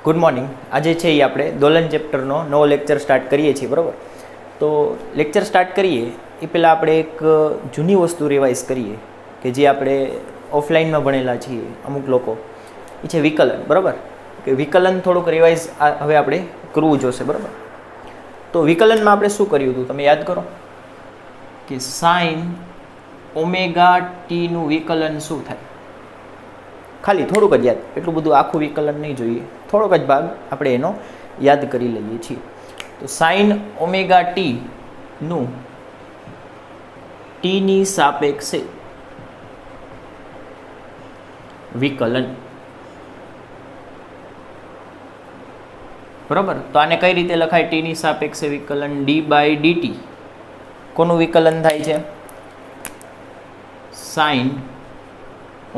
Good morning. આજે છે એ આપણે દોલન ચેપ્ટરનો નવો લેક્ચર સ્ટાર્ટ કરીએ છીએ, બરાબર? તો લેક્ચર સ્ટાર્ટ કરીએ એ પહેલાં આપણે એક જૂની વસ્તુ રિવાઇઝ કરીએ કે જે આપણે ઓફલાઈનમાં ભણેલા છીએ અમુક લોકો, એ છે વિકલન, બરાબર? કે વિકલન થોડુંક રિવાઇઝ હવે આપણે કરવું જોશે, બરાબર? તો વિકલનમાં આપણે શું કર્યું હતું તમે યાદ કરો કે સાઇન ઓમેગા ટીનું વિકલન શું થાય? ખાલી થોડુંક જ યાદ, એટલું બધું આખું વિકલન નહીં જોઈએ, થોડોક જ ભાગ આપણે એનો યાદ કરી લઈએ છીએ. તો સાઇન ઓમેગા ટીનું ટીની સાપેક્ષે વિકલન, બરાબર? તો આને કઈ રીતે લખાય? ટીની સાપેક્ષે વિકલન d/dt. કોનું વિકલન થાય છે? સાઇન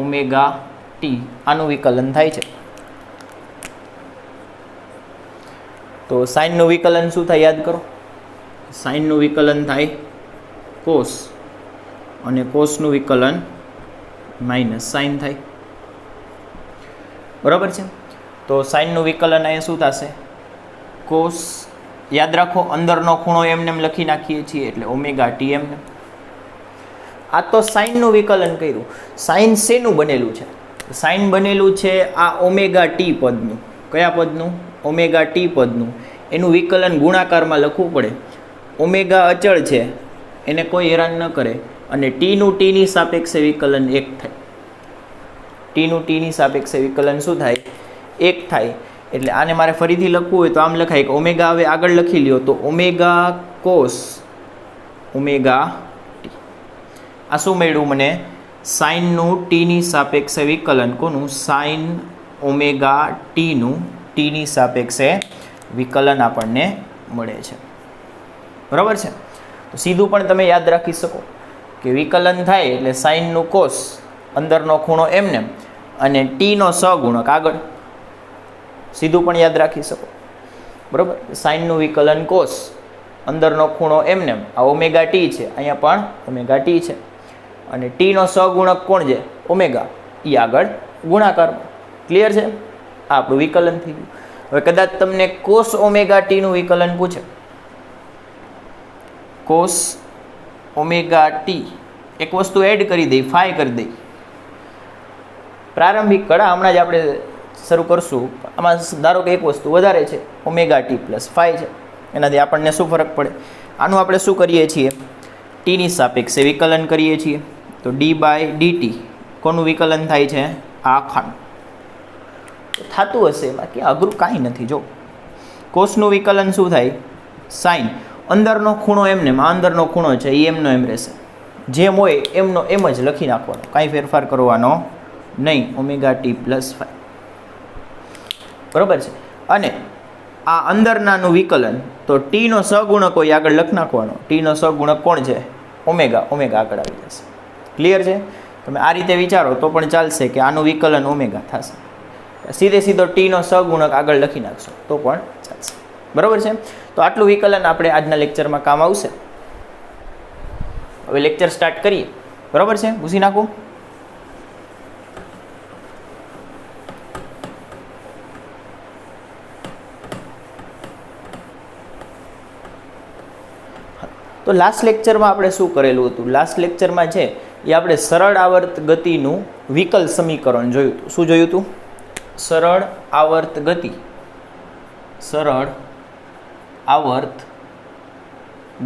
ઓમેગા ટી, આનું વિકલન થાય છે. તો સાઇનનું વિકલન શું થાય યાદ કરો? સાઇનનું વિકલન થાય કોસ, અને કોસનું વિકલન માઇનસ સાઇન થાય, બરાબર છે? તો સાઇનનું વિકલન અહીંયા શું થશે? કોસ, યાદ રાખો અંદરનો ખૂણો એમને એમ લખી નાખીએ છીએ એટલે ઓમેગા ટી એમને. આ તો સાઇનનું વિકલન કર્યું. સાઇન શેનું બનેલું છે? સાઇન બનેલું છે આ ઓમેગા ટી પદનું. કયા પદનું? Omega T પદનું. એનું વિકલન ગુણાકારમાં લખવું પડે. ઓમેગા અચળ છે, એને કોઈ હેરાન ન કરે, અને ટીનું ટીની સાપેક્ષે વિકલન 1 થાય. ટીનું ટીની સાપેક્ષે વિકલન શું થાય? 1 થાય. એટલે આને મારે ફરીથી લખવું હોય તો આમ લખાય કે ઓમેગા, હવે આગળ લખી લ્યો તો ઓમેગા કોસ ઓમેગા ટી. આ શું મળ્યું મને? સાઇનનું ટીની સાપેક્ષે વિકલન. કોનું? સાઇન ઓમેગા ટીનું ટીની સાપેક્ષે વિકલન આપણને મળે છે, બરાબર છે? તો સીધું પણ તમે યાદ રાખી શકો કે વિકલન થાય એટલે સાઇનનું કોસ, અંદરનો ખૂણો એમને, અને ટીનો સહગુણક આગળ. સીધું પણ યાદ રાખી શકો, બરાબર? સાઇનનું વિકલન કોસ, અંદરનો ખૂણો એમને, આ ઓમેગા ટી છે, અહીંયા પણ ઓમેગા ટી છે, અને ટીનો સહગુણક કોણ છે? ઓમેગા, એ આગળ ગુણાકાર. ક્લિયર છે? આ આપણું વિકલન થઈ ગયું. હવે કદાચ તમને કોસ ઓમેગા ટીનું વિકલન પૂછે, કોસ ઓમેગા ટી, એક વસ્તુ એડ કરી દઈ, ફાઈ કરી દઈ. પ્રારંભિક કળા હમણાં જ આપણે શરૂ કરશું, આમાં ધારો કે એક વસ્તુ વધારે છે, ઓમેગા ટી પ્લસ ફાઈ છે, એનાથી આપણને શું ફરક પડે? આનું આપણે શું કરીએ છીએ? ટીની સાપેક્ષે વિકલન કરીએ છીએ. તો d/dt કોનું વિકલન થાય છે? આ આખાનું. થતું હશે, બાકી અઘરું કાંઈ નથી. જો કોસનું વિકલન શું થાય? સાઇન, અંદરનો ખૂણો એમને, આ અંદરનો ખૂણો છે એ એમનો એમ રહેશે, જેમ હોય એમનો એમ જ લખી નાખવાનો, કાંઈ ફેરફાર કરવાનો નહીં. ઓમેગા ટી પ્લસ ફાઈ, બરાબર છે? અને આ અંદરનાનું વિકલન, તો ટીનો સહગુણક હોય આગળ લખી નાખવાનો. ટીનો સહગુણક કોણ છે? ઓમેગા. ઓમેગા આગળ આવી જશે. ક્લિયર છે? તમે આ રીતે વિચારો તો પણ ચાલશે કે આનું વિકલન ઓમેગા થશે. સીધે સીધો ટીનો સહગુણક આગળ લખી નાખશો તો પણ ચાલશે, બરાબર છે? તો આટલું વિકલન આપણે આજના લેક્ચરમાં કામ આવશે. હવે લેક્ચર સ્ટાર્ટ કરીએ, બરાબર છે? પૂછી નાખું. તો લાસ્ટ લેક્ચરમાં આપણે શું કરેલું હતું? લાસ્ટ લેક્ચરમાં છે એ આપણે સરળ આવર્ત ગતિનું વિકલ સમીકરણ જોયું હતું. શું જોયું હતું? સરળ આવર્ત ગતિ, સરળ આવર્ત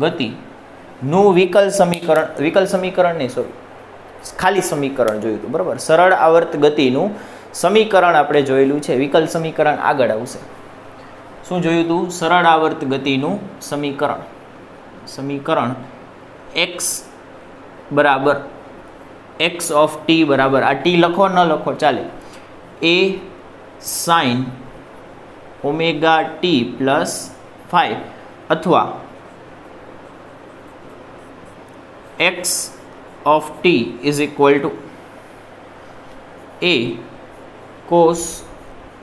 ગતિનું વિકલ સમીકરણ નહીં, સોરી, ખાલી સમીકરણ જોયું હતું, બરાબર? સરળ આવર્ત ગતિનું સમીકરણ આપણે જોયેલું છે. વિકલ સમીકરણ આગળ આવશે. શું જોયું હતું? સરળ આવર્ત ગતિનું સમીકરણ x બરાબર x ઓફ ટી બરાબર, આ ટી લખો ન લખો ચાલે, A sine omega t plus phi, અથવા x of t is equal to A cos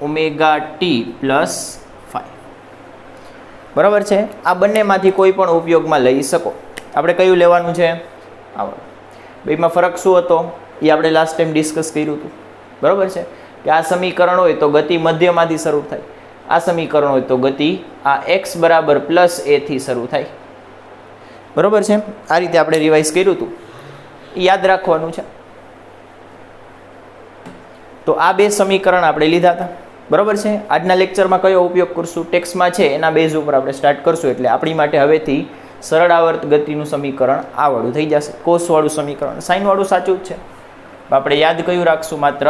omega t plus phi, બરાબર છે? આ બંનેમાંથી કોઈ પણ ઉપયોગમાં લઈ શકો. આપણે કયું લેવાનું છે? આવડે. બેમાં ફરક શું હતો એ આપણે લાસ્ટ ટાઈમ ડિસ્કસ કર્યું હતું, બરાબર છે? કે આ સમીકરણ હોય તો ગતિ મધ્યમાંથી શરૂ થાય, આ સમીકરણ હોય તો ગતિ આ x બરાબર પ્લસ a થી શરૂ થાય. બરાબર છે. આ રીતે આપણે રિવાઇઝ કર્યું હતું, યાદ રાખવાનું છે. તો આ બે સમીકરણ આપણે લીધા હતા. બરાબર છે. આજના લેક્ચરમાં કયો ઉપયોગ કરશું? ટેક્સ્ટમાં છે એના બેઝ ઉપર આપણે સ્ટાર્ટ કરશું. એટલે આપણી માટે હવેથી સરળ આવર્ત ગતિનું સમીકરણ આ વાળું થઈ જશે, કોસવાળું સમીકરણ. સાઇનવાળું સાચું જ છે, આપણે યાદ કયું રાખશું? માત્ર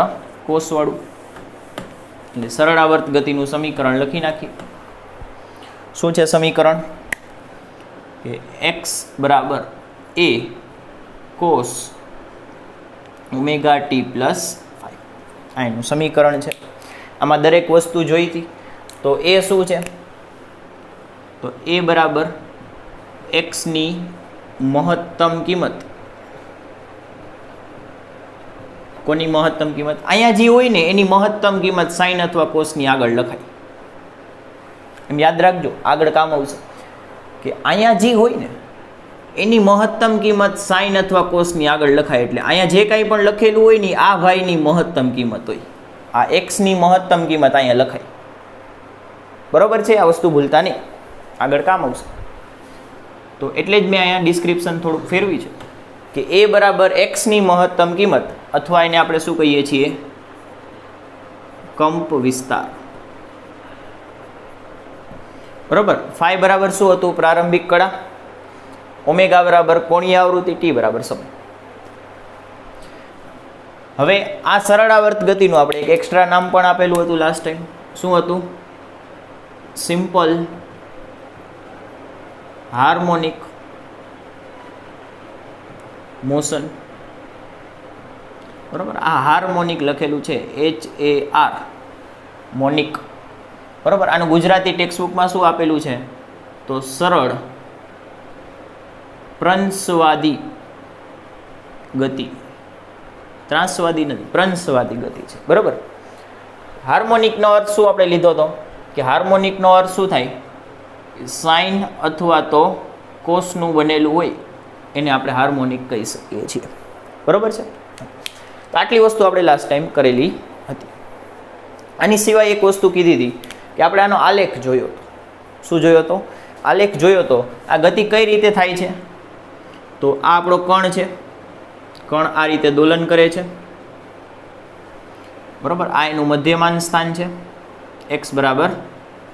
કોસવાળું. એટલે સરળ આવર્ત ગતિનું સમીકરણ લખી નાખીએ. શું છે સમીકરણ? કે x બરાબર a cos omega t plus five, આ એનું સમીકરણ છે. આમાં દરેક વસ્તુ જોઈ હતી. તો એ શું છે? તો એ બરાબર એક્સની મહત્તમ કિંમત. કોની મહત્તમ કિંમત? અહીંયા જે હોય ને એની મહત્તમ કિંમત સાઇન અથવા કોસની આગળ લખાય. એમ યાદ રાખજો, આગળ કામ આવશે. કે અહીંયા જે હોય ને એની મહત્તમ કિંમત સાઇન અથવા કોસની આગળ લખાય. એટલે અહીંયા જે કાંઈ પણ લખેલું હોય ને આ ભાઈની મહત્તમ કિંમત હોય. આ એક્સની મહત્તમ કિંમત અહીંયા લખાય. બરોબર છે? આ વસ્તુ ભૂલતા નહીં, આગળ કામ આવશે. તો એટલે જ મેં અહીંયા ડિસ્ક્રિપ્શન થોડુંક ફેરવી છે કે એ બરાબર એક્સની મહત્તમ કિંમત, અથવા એને આપણે શું કહીએ છીએ? કંપ વિસ્તાર. બરોબર. ફાઈ બરાબર શું હતું? પ્રારંભિક કળા. ઓમેગા બરાબર કોણીય આવૃત્તિ, ટી બરાબર સમય. હવે આ સરળ આવર્ત ગતિનું આપણે એક એક્સ્ટ્રા નામ પણ આપેલું હતું લાસ્ટ ટાઈમ. શું હતું? Simple harmonic motion. બરાબર. આ હાર્મોનિક લખેલું છે, HAR મોનિક. બરાબર. આનું ગુજરાતી ટેક્સ્ટબુકમાં શું આપેલું છે? તો સરળ પ્રંસવાદી ગતિ. ત્રાસવાદી નથી, પ્રંસવાદી ગતિ છે. બરાબર. હાર્મોનિકનો અર્થ શું આપણે લીધો હતો? કે હાર્મોનિકનો અર્થ શું થાય? સાઇન અથવા તો કોસનું બનેલું હોય એને આપણે હાર્મોનિક કહી શકીએ છીએ. બરાબર છે? તો આટલી વસ્તુ આપણે લાસ્ટ ટાઈમ કરેલી હતી. આની સિવાય એક વસ્તુ કીધી હતી કે આપણે આનો આલેખ જોયો હતો. શું જોયો હતો? આલેખ જોયો હતો. આ ગતિ કઈ રીતે થાય છે? તો આ આપણો કણ છે. કણ આ રીતે દોલન કરે છે. બરાબર. આ એનું મધ્યમાન સ્થાન છે, x બરાબર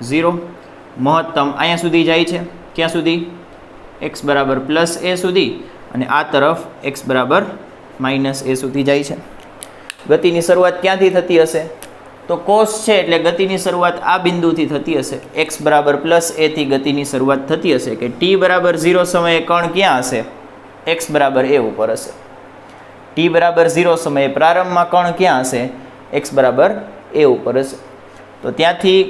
0. મહત્તમ અહીંયા સુધી જાય છે. ક્યાં સુધી? x બરાબર પ્લસ a સુધી. અને આ તરફ x બરાબર માઇનસ a સુધી જાય છે. ગતિની શરૂઆત ક્યાંથી થતી હશે? તો કોસ છે એટલે ગતિની શરૂઆત આ બિંદુથી થતી હશે. x બરાબર પ્લસ a થી ગતિની શરૂઆત થતી હશે. કે t બરાબર 0 સમયે કણ ક્યાં હશે? x બરાબર a ઉપર હશે. t બરાબર 0 સમયે પ્રારંભમાં કણ ક્યાં હશે? x બરાબર a ઉપર હશે. તો ત્યાંથી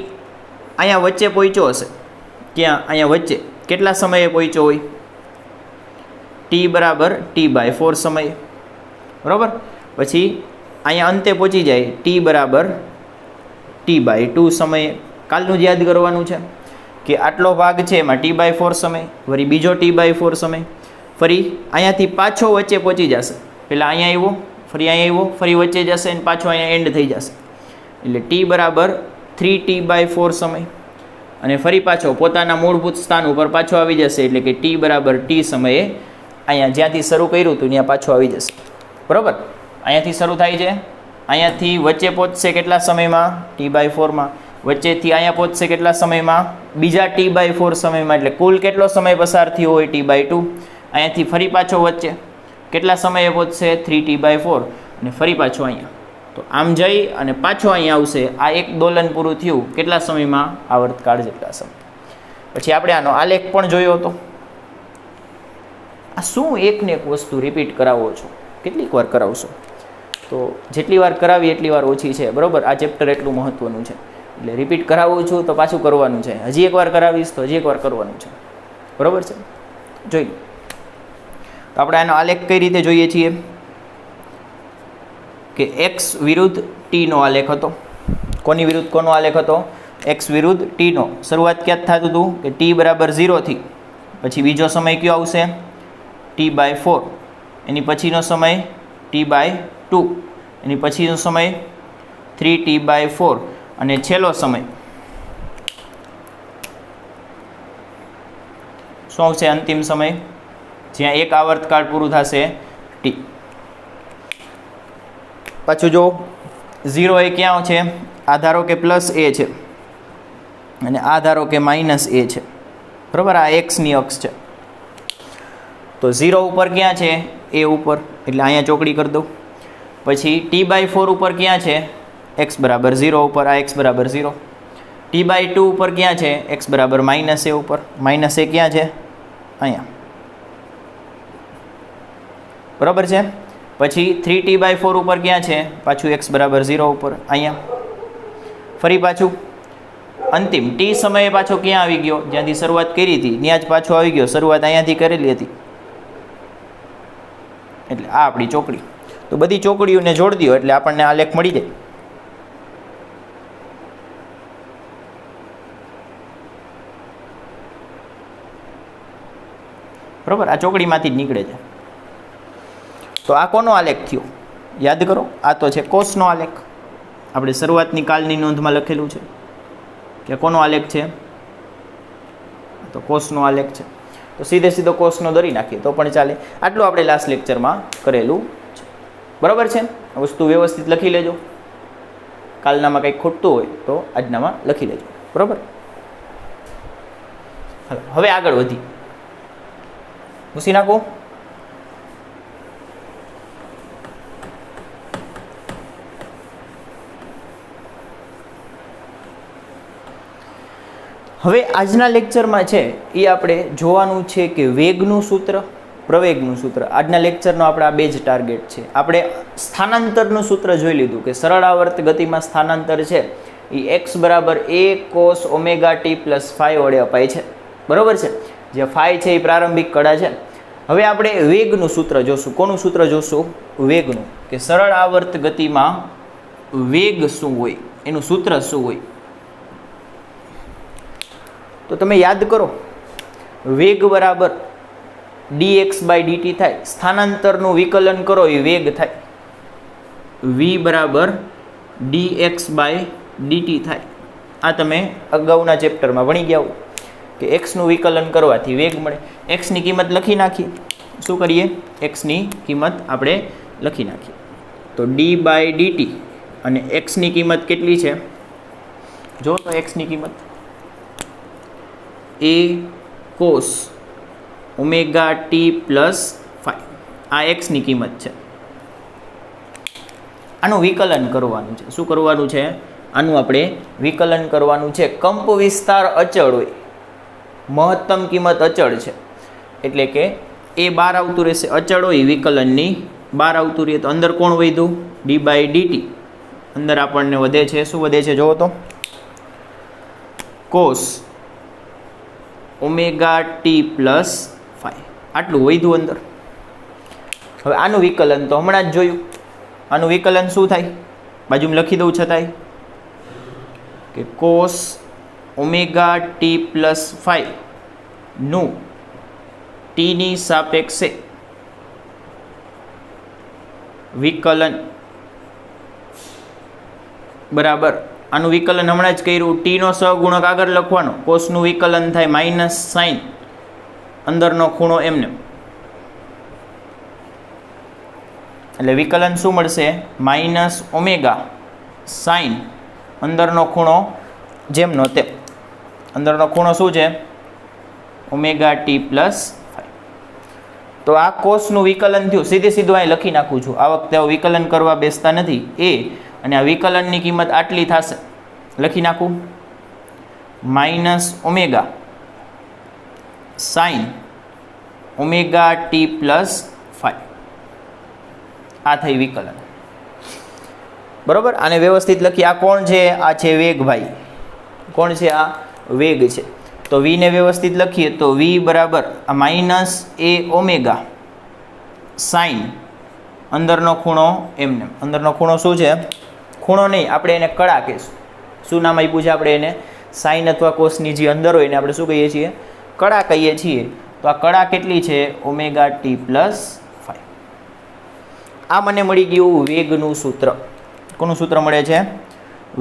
અહીંયા વચ્ચે પહોંચ્યો હશે. ક્યાં? અહીંયા વચ્ચે કેટલા સમયે પહોંચ્યો હોય? t બરાબર t/4 સમયે. બરાબર. પછી અહીંયા અંતે પહોંચી જાય t બરાબર t/2 સમયે. કાલનું જ યાદ કરવાનું છે કે આટલો ભાગ છે એમાં t/4 સમય, વળી બીજો t/4 સમય, ફરી અહીંયાથી પાછો વચ્ચે પહોંચી જશે. પહેલાં અહીંયા આવ્યો, ફરી અહીંયા આવ્યો, ફરી વચ્ચે જશે અને પાછો અહીંયા એન્ડ થઈ જશે. એટલે t બરાબર 3t/4 સમય, અને ફરી પાછો પોતાના મૂળભૂત સ્થાન ઉપર પાછો આવી જશે. એટલે કે t બરાબર t સમયે અહીંયા જ્યાંથી શરૂ કર્યું હતું ત્યાં પાછો આવી જશે. બરાબર. અહીંયાથી શરૂ થાય છે, અહીંયાથી વચ્ચે પહોંચશે કેટલા સમયમાં? t/4માં. વચ્ચેથી અહીંયા પહોંચશે કેટલા સમયમાં? બીજા t/4 સમયમાં. એટલે કુલ કેટલો સમય પસાર થયો હોય? t/2. અહીંયાથી ફરી પાછો વચ્ચે કેટલા સમયે પહોંચશે? 3t/4. અને ફરી પાછો અહીંયા. તો આમ જઈ અને પાછો અહીંયા આવશે. આ એક દોલન પૂરું થયું કેટલા સમયમાં? આવર્તકાળ જેટલા સમય. પછી આપણે આનો આલેખ પણ જોયો હતો. આ શું એકને એક વસ્તુ રિપીટ કરાવો છો? કેટલીક વાર કરાવશો? તો જેટલી વાર કરાવી એટલી વાર ઓછી છે. બરાબર. આ ચેપ્ટર એટલું મહત્ત્વનું છે એટલે રિપીટ કરાવું છું તો પાછું કરવાનું છે. હજી એકવાર કરાવીશ તો હજી એકવાર કરવાનું છે. બરાબર છે? જોઈ લો. તો આપણે આનો આલેખ કઈ રીતે જોઈએ છીએ? કે x વિરુદ્ધ t નો આલેખ હતો. કોની વિરુદ્ધ કોનો આલેખ હતો? x વિરુદ્ધ t નો. શરૂઆત ક્યાં થતું હતું? કે t બરાબર 0 થી. પછી બીજો સમય કયો આવશે? t/4. એની પછીનો સમય t/2. એની પછીનો સમય 3t/4. અને છેલ્લો સમય શું આવશે અંતિમ સમય જ્યાં એક આવર્તકાળ પૂરું થશે ટી. પાછું જો 0 એ ક્યાં છે? આ ધારો કે પ્લસ એ છે અને આ ધારો કે માઇનસ એ છે, બરાબર. આ એક્સની અક્ષ છે. તો 0 ઉપર ક્યાં છે? એ ઉપર, એટલે અહીંયા ચોકડી કરી દઉં. પછી T/4 ઉપર ક્યાં છે? x બરાબર 0 ઉપર, આ x બરાબર 0. T/2 ઉપર ક્યાં છે? x બરાબર માઇનસ એ ઉપર, માઇનસ એ ક્યાં છે? અહીંયા, બરાબર છે. પછી 3T/4 ઉપર ક્યાં છે? પાછું x બરાબર 0 ઉપર, અહીંયા. ફરી પાછું અંતિમ ટી સમયે પાછો ક્યાં આવી ગયો? જ્યાંથી શરૂઆત કરી હતી ત્યાં જ પાછો આવી ગયો. શરૂઆત અહીંયાથી કરેલી હતી, એટલે આ આપણી ચોકડી. તો બધી ચોકડીઓને જોડી દો એટલે આપણને આલેખ મળી જાય. બરાબર, આ ચોકડીમાંથી જ નીકળે છે. તો આ કોનો આલેખ થયો? યાદ કરો, આ તો છે કોસનો આલેખ. આપણે શરૂઆતની કાલની નોંધમાં લખેલું છે કે કોનો આલેખ છે? તો કોસનો આલેખ છે. તો સીધે સીધો કોસનો દોરી નાખીએ તો પણ ચાલે. આટલું આપણે લાસ્ટ લેક્ચરમાં કરેલું છે, બરાબર છે. વસ્તુ વ્યવસ્થિત લખી લેજો. કાલનામાં કંઈક ખૂટતું હોય તો આજનામાં લખી લેજો, બરાબર. હવે આગળ વધી પૂછી નાખો. હવે આજના લેક્ચરમાં છે એ આપણે જોવાનું છે કે વેગનું સૂત્ર, પ્રવેગનું સૂત્ર. આજના લેક્ચરનો આપણા આ બે જ ટાર્ગેટ છે. આપણે સ્થાનાંતરનું સૂત્ર જોઈ લીધું કે સરળ આવર્ત ગતિમાં સ્થાનાંતર છે એ x બરાબર a cos omega t plus phi વડે અપાય છે, બરાબર છે. જે ફાઈ છે એ પ્રારંભિક કળા છે. હવે આપણે વેગનું સૂત્ર જોશું. કોનું સૂત્ર જોશું? વેગનું. કે સરળ આવર્ત ગતિમાં વેગ શું હોય, એનું સૂત્ર શું હોય. તો તમે યાદ કરો, વેગ બરાબર dx/dt થાય. સ્થાનાંતરનું વિકલન કરો એ વેગ થાય. v બરાબર dx/dt થાય. આ તમે અગાઉના ચેપ્ટરમાં ભણી ગયા હો કે એક્સનું વિકલન કરવાથી વેગ મળે. એક્સની કિંમત લખી નાખીએ. શું કરીએ? એક્સની કિંમત આપણે લખી નાખીએ. તો d/dt અને એક્સની કિંમત કેટલી છે? જો તો એક્સની કિંમત a cos omega t plus phi, આ એક્સની કિંમત છે. આનું વિકલન કરવાનું છે. શું કરવાનું છે? આનું આપણે વિકલન કરવાનું છે. કંપ વિસ્તાર અચળ હોય, મહત્તમ કિંમત અચળ છે, એટલે કે એ બહાર આવતું રહેશે. અચળ હોય વિકલનની બહાર આવતું રહે તો અંદર કોણ વધ્યું? d/dt. અંદર આપણને વધે છે, શું વધે છે જોવો તો? cos omega t plus phi, આટલું વધ્યું અંદર. હવે આનું વિકલન તો હમણાં જ જોયું. આનું વિકલન શું થાય? બાજુમાં લખી દઉં છતાંય કે cos omega t plus phi નું ટીની સાપેક્ષે વિકલન બરાબર. આનું વિકલન હમણાં જ કર્યું. ટીનો સહગુણક આગળ લખવાનો. કોસનું વિકલન થાય માઇનસ સાઇન અંદરનો ખૂણો એમને, એટલે વિકલન શું મળશે? માઇનસ ઓમેગા સાઇન અંદરનો ખૂણો જેમનો તેમ. અંદરનો ખૂણો શું છે? Omega t plus phi. તો આ કોસનું વિકલન થયું. સીધે સીધું અહીં લખી નાખું છું. આ વખતે વિકલન કરવા બેસતા નથી. એ અને આ વિકલનની કિંમત આટલી થશે. લખી નાખું minus omega sine omega t plus phi. આ થઈ વિકલન, બરાબર. આને વ્યવસ્થિત લખી. આ કોણ છે? આ છે વેગ ભાઈ. કોણ છે? આ વેગ છે. તો v ને વ્યવસ્થિત લખીએ તો v બરાબર આ માઇનસ એ ઓમેગા સાઇન અંદરનો ખૂણો એમને. અંદરનો ખૂણો શું છે? ખૂણો નહીં, આપણે એને કળા કહીશું. શું નામ આપ્યું છે આપણે એને? સાઇન અથવા કોસની જે અંદર હોય એને આપણે શું કહીએ છીએ? કળા કહીએ છીએ. તો આ કળા કેટલી છે? Omega t plus phi. આ મને મળી ગયું વેગનું સૂત્ર. કોનું સૂત્ર મળે છે?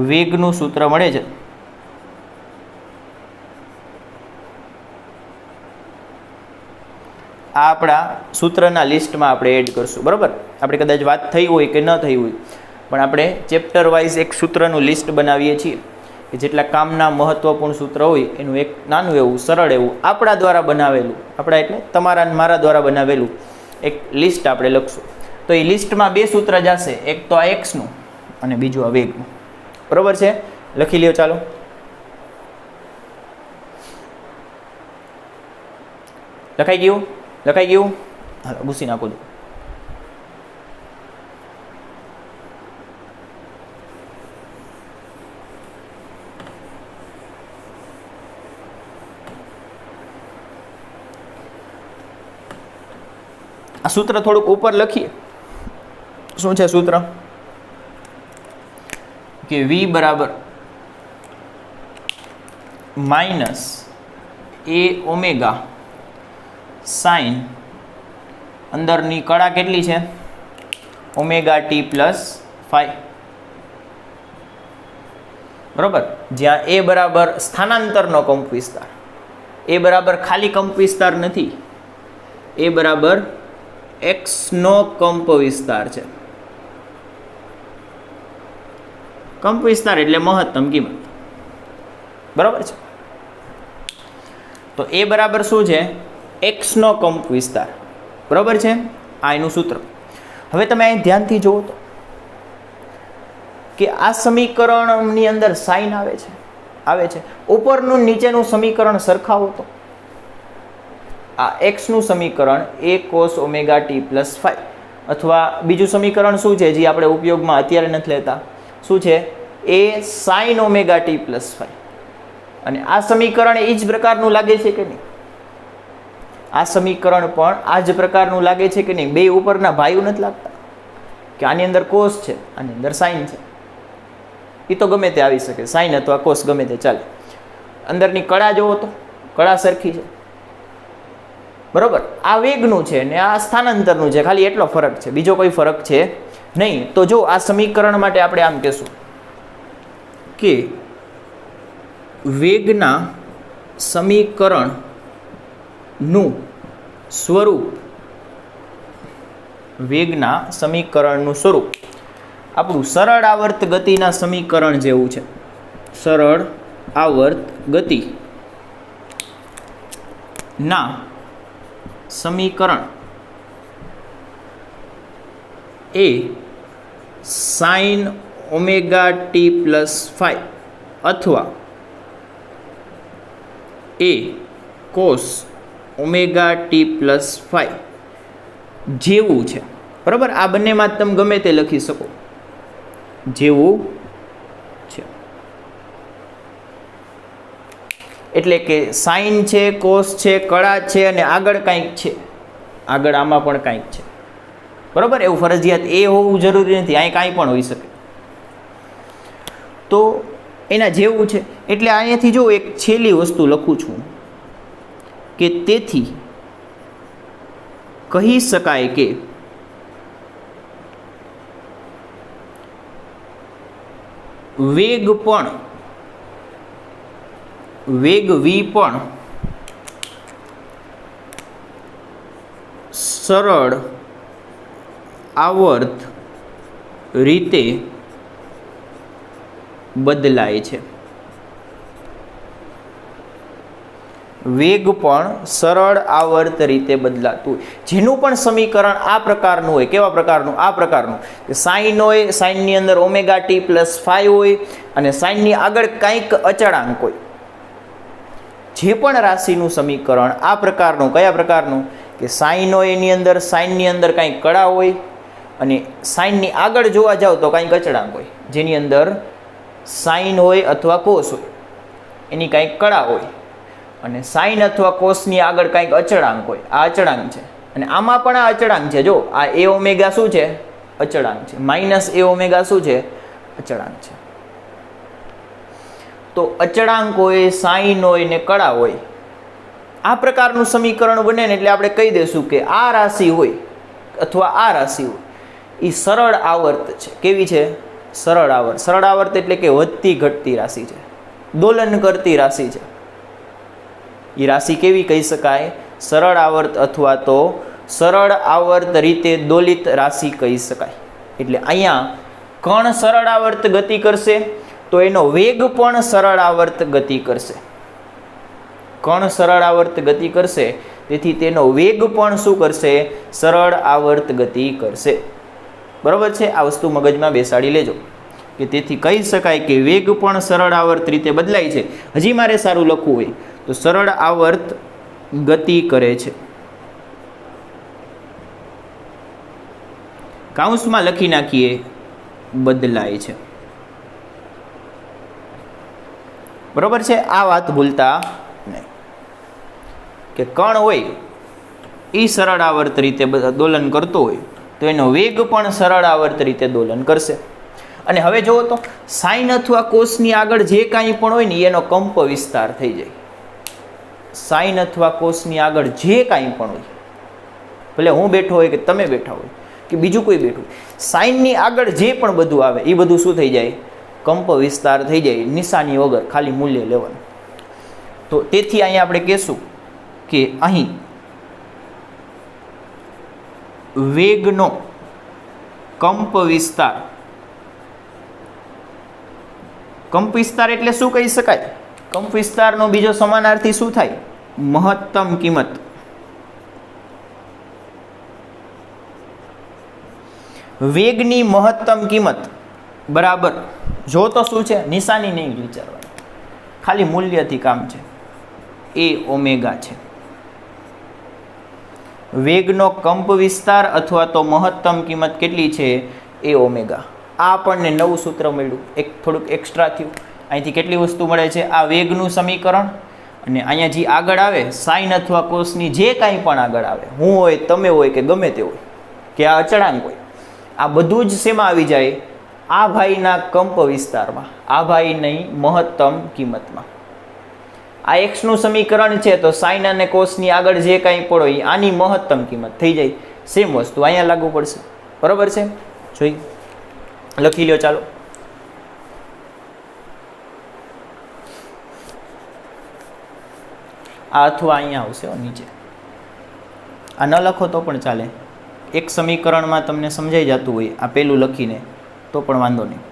વેગનું સૂત્ર મળે છે. આ આપણા સૂત્રના લિસ્ટમાં આપણે એડ કરશું. બરાબર, આપણે કદાચ વાત થઈ હોય કે ન થઈ હોય, પણ આપણે ચેપ્ટર વાઇઝ એક સૂત્રનું લિસ્ટ બનાવીએ છીએ કે જેટલા કામના મહત્વપૂર્ણ સૂત્ર હોય એનું એક નાનું એવું સરળ એવું આપણા દ્વારા બનાવેલું, આપણા એટલે તમારા અને મારા દ્વારા બનાવેલું એક લિસ્ટ આપણે લખશું. તો એ લિસ્ટમાં બે સૂત્ર જશે, એક તો આ એક્સનું અને બીજું આ વેગનું. બરાબર છે, લખી લ્યો. ચાલો, લખાઈ ગયું? લખાઈ ગયું? હાલો ઘૂસી નાખો દો. આ સૂત્ર થોડુંક ઉપર લખીએ. શું છે સૂત્ર? કે v બરાબર માઇનસ a ઓમેગા સાઇન, અંદરની કળા કેટલી છે? Omega t plus 5. બરાબર, જ્યાં a બરાબર સ્થાનાંતરનો કંપ વિસ્તાર, a બરાબર ખાલી કંપ વિસ્તાર નથી, a બરાબર x નો કંપ વિસ્તાર છે. કંપ વિસ્તાર એટલે મહત્તમ કિંમત. બરાબર છે, તો a બરાબર શું છે? x નો કંપ વિસ્તાર. બરાબર છે, આ એનું સૂત્ર. હવે તમે અહીં ધ્યાનથી જુઓ તો કે આ સમીકરણની અંદર સાઇન આવે છે. ઉપરનું નીચેનું સમીકરણ સરખાવો તો આ x નું સમીકરણ a cos omega t plus 5, અથવા બીજું સમીકરણ શું છે જે આપણે ઉપયોગમાં અત્યારે નથી લેતા, શું છે? a sin omega t plus 5. અને આ સમીકરણ એ જ પ્રકારનું લાગે છે કે નહીં? આ સમીકરણ પણ આ જ પ્રકારનું લાગે છે કે નહીં? બે ઉપરના ભાઈઓ નથી લાગતા કે આની અંદર કોસ છે, આની અંદર સાઇન છે. એ તો ગમે તે આવી શકે, સાઇન અથવા કોસ ગમે તે ચાલે. અંદરની કળા જુઓ તો કળા સરખી છે. બરોબર, આ વેગનું છે ને આ સ્થાનાંતરનું છે, ખાલી એટલો ફરક છે, બીજો કોઈ ફરક છે નહીં. તો જો આ સમીકરણ માટે આપણે આમ કહેશું કે વેગના સમીકરણનું સ્વરૂપ, વેગના સમીકરણનું સ્વરૂપ આપણું સરળ આવર્ત ગતિના સમીકરણ જેવું છે. સરળ આવર્ત ગતિ ના સમીકરણ એ સાઇન ઓમેગા ટી પ્લસ 5 અથવા એ કોસ ઓમેગા ટી પ્લસ 5 જેવું છે. બરાબર, આ બંનેમાં તમે ગમે તે લખી શકો, જેવું છે. એટલે કે સાઇન છે, કોસ છે, કળા છે અને આગળ કંઈક છે, આગળ આમાં પણ કંઈક છે. બરાબર, એવું ફરજિયાત એ હોવું જરૂરી નથી, અહીં કાંઈ પણ હોઈ શકે. તો એના જેવું છે એટલે અહીંયાથી જો એક છેલ્લી વસ્તુ લખું છું કે તેથી કહી શકાય કે વેગ v પણ સરળ આવર્ત રીતે બદલાય છે. વેગ પણ સરળ આવર્ત રીતે બદલાતું હોય, જેનું પણ સમીકરણ આ પ્રકારનું હોય. કેવા પ્રકારનું? આ પ્રકારનું કે સાઇન હોય, સાઇનની અંદર ઓમેગા ટી પ્લસ 5 હોય અને સાઇનની આગળ કંઈક અચળાંક હોય. જે પણ રાશિનું સમીકરણ આ પ્રકારનું, કયા પ્રકારનું? કે સાઇન હોય એની અંદર, સાઇનની અંદર કંઈક કળા હોય અને સાઇનની આગળ જોવા જાવ તો કંઈક અચળાંક હોય, જેની અંદર સાઇન હોય અથવા કોસ હોય, એની કંઈક કળા હોય અને સાઇન અથવા કોસની આગળ કંઈક અચળાંક હોય. આ અચળાંક છે અને આમાં પણ આ અચળાંક છે. જો આ એ ઓમેગા શું છે? અચળાંક છે. માઇનસ એ ઓમેગા શું છે? અચળાંક છે. તો અચળાંક હોય, સાઇન હોય ને કળા હોય, આ પ્રકારનું સમીકરણ બને ને એટલે આપણે કહી દઈશું કે આ રાશિ હોય અથવા આ રાશિ હોય એ સરળ આવર્ત છે. કેવી છે? સરળ આવર્ત. સરળ આવર્ત એટલે કે વધતી ઘટતી રાશિ છે, દોલન કરતી રાશિ છે. એ રાશિ કેવી કહી શકાય? સરળ આવર્ત અથવા તો સરળ આવર્ત રીતે દોલિત રાશિ કહી શકાય. એટલે અહીંયા કણ સરળ આવર્ત ગતિ કરશે તો એનો વેગ પણ સરળ આવર્ત ગતિ કરશે. કણ સરળ આવર્ત ગતિ કરશે તેથી તેનો વેગ પણ શું કરશે? સરળ આવર્ત ગતિ કરશે. બરાબર છે? આ વસ્તુ મગજમાં બેસાડી લેજો કે તેથી કહી શકાય કે વેગ પણ સરળ આવર્ત રીતે બદલાય છે. હજી મારે સારું લખવું હોય તો સરળ આવર્ત ગતિ કરે છે. કાઉન્સમાં લખી નાખીએ બદલાય છે. બરોબર છે? આ વાત ભૂલતા નહીં કે કણ હોય એ સરળ આવર્ત રીતે દોલન કરતો હોય તો એનો વેગ પણ સરળ આવર્ત રીતે દોલન કરશે. અને હવે જુઓ તો સાઇન અથવા કોસની આગળ જે કાંઈ પણ હોય ને એનો કંપ વિસ્તાર થઈ જાય. સાઇન અથવા કોસની આગળ જે કાંઈ પણ હોય, ભલે હું બેઠો હોય કે તમે બેઠા હોય કે બીજું કોઈ બેઠું, સાઇનની આગળ જે પણ બધું આવે એ બધું શું થઈ જાય? કંપ વિસ્તાર થઈ જાય, નિશાની વગર, ખાલી મૂલ્ય લેવાનું. તો તેથી અહીંયા આપણે કહેશું કે અહીં વેગનો કંપ વિસ્તાર, કંપ વિસ્તાર એટલે શું કહી શકાય? કંપ વિસ્તારનો બીજો સમાનાર્થી શું થાય? મહત્તમ કિંમત. વેગની મહત્તમ કિંમત બરાબર, જો તો શું છે? નિશાની નહીં વિચારવાની, ખાલી મૂલ્યથી કામ છે. એ ઓમેગા છે. વેગનો કંપ વિસ્તાર અથવા તો મહત્તમ કિંમત કેટલી છે? એ ઓમેગા. આ આપણને નવું સૂત્ર મળ્યું, એક થોડુંક એક્સ્ટ્રા થયું. અહીંથી કેટલી વસ્તુ મળે છે? આ વેગનું સમીકરણ, અને અહીંયા જે આગળ આવે સાઇન અથવા કોસની જે કાંઈ પણ આગળ આવે, હું હોય, તમે હોય કે ગમે તે હોય, કે આ અચળાંક હોય, આ બધું જ શેમાં આવી જાય? આ ભાઈના કંપ વિસ્તારમાં, આ ભાઈની મહત્તમ કિંમતમાં. આ એક્સનું સમીકરણ છે તો સાઇન અને કોસની આગળ જે કાંઈ પણ હોય આની મહત્તમ કિંમત થઈ જાય. સેમ વસ્તુ અહીંયા લાગુ પડશે. બરાબર છે? જોઈ લખી લ્યો. ચાલો, આ અથવા અહીંયા આવશે નીચે. આ ન લખો તો પણ ચાલે. એક સમીકરણમાં તમને સમજાઈ જતું હોય આ પેલું લખીને તો પણ વાંધો નહીં.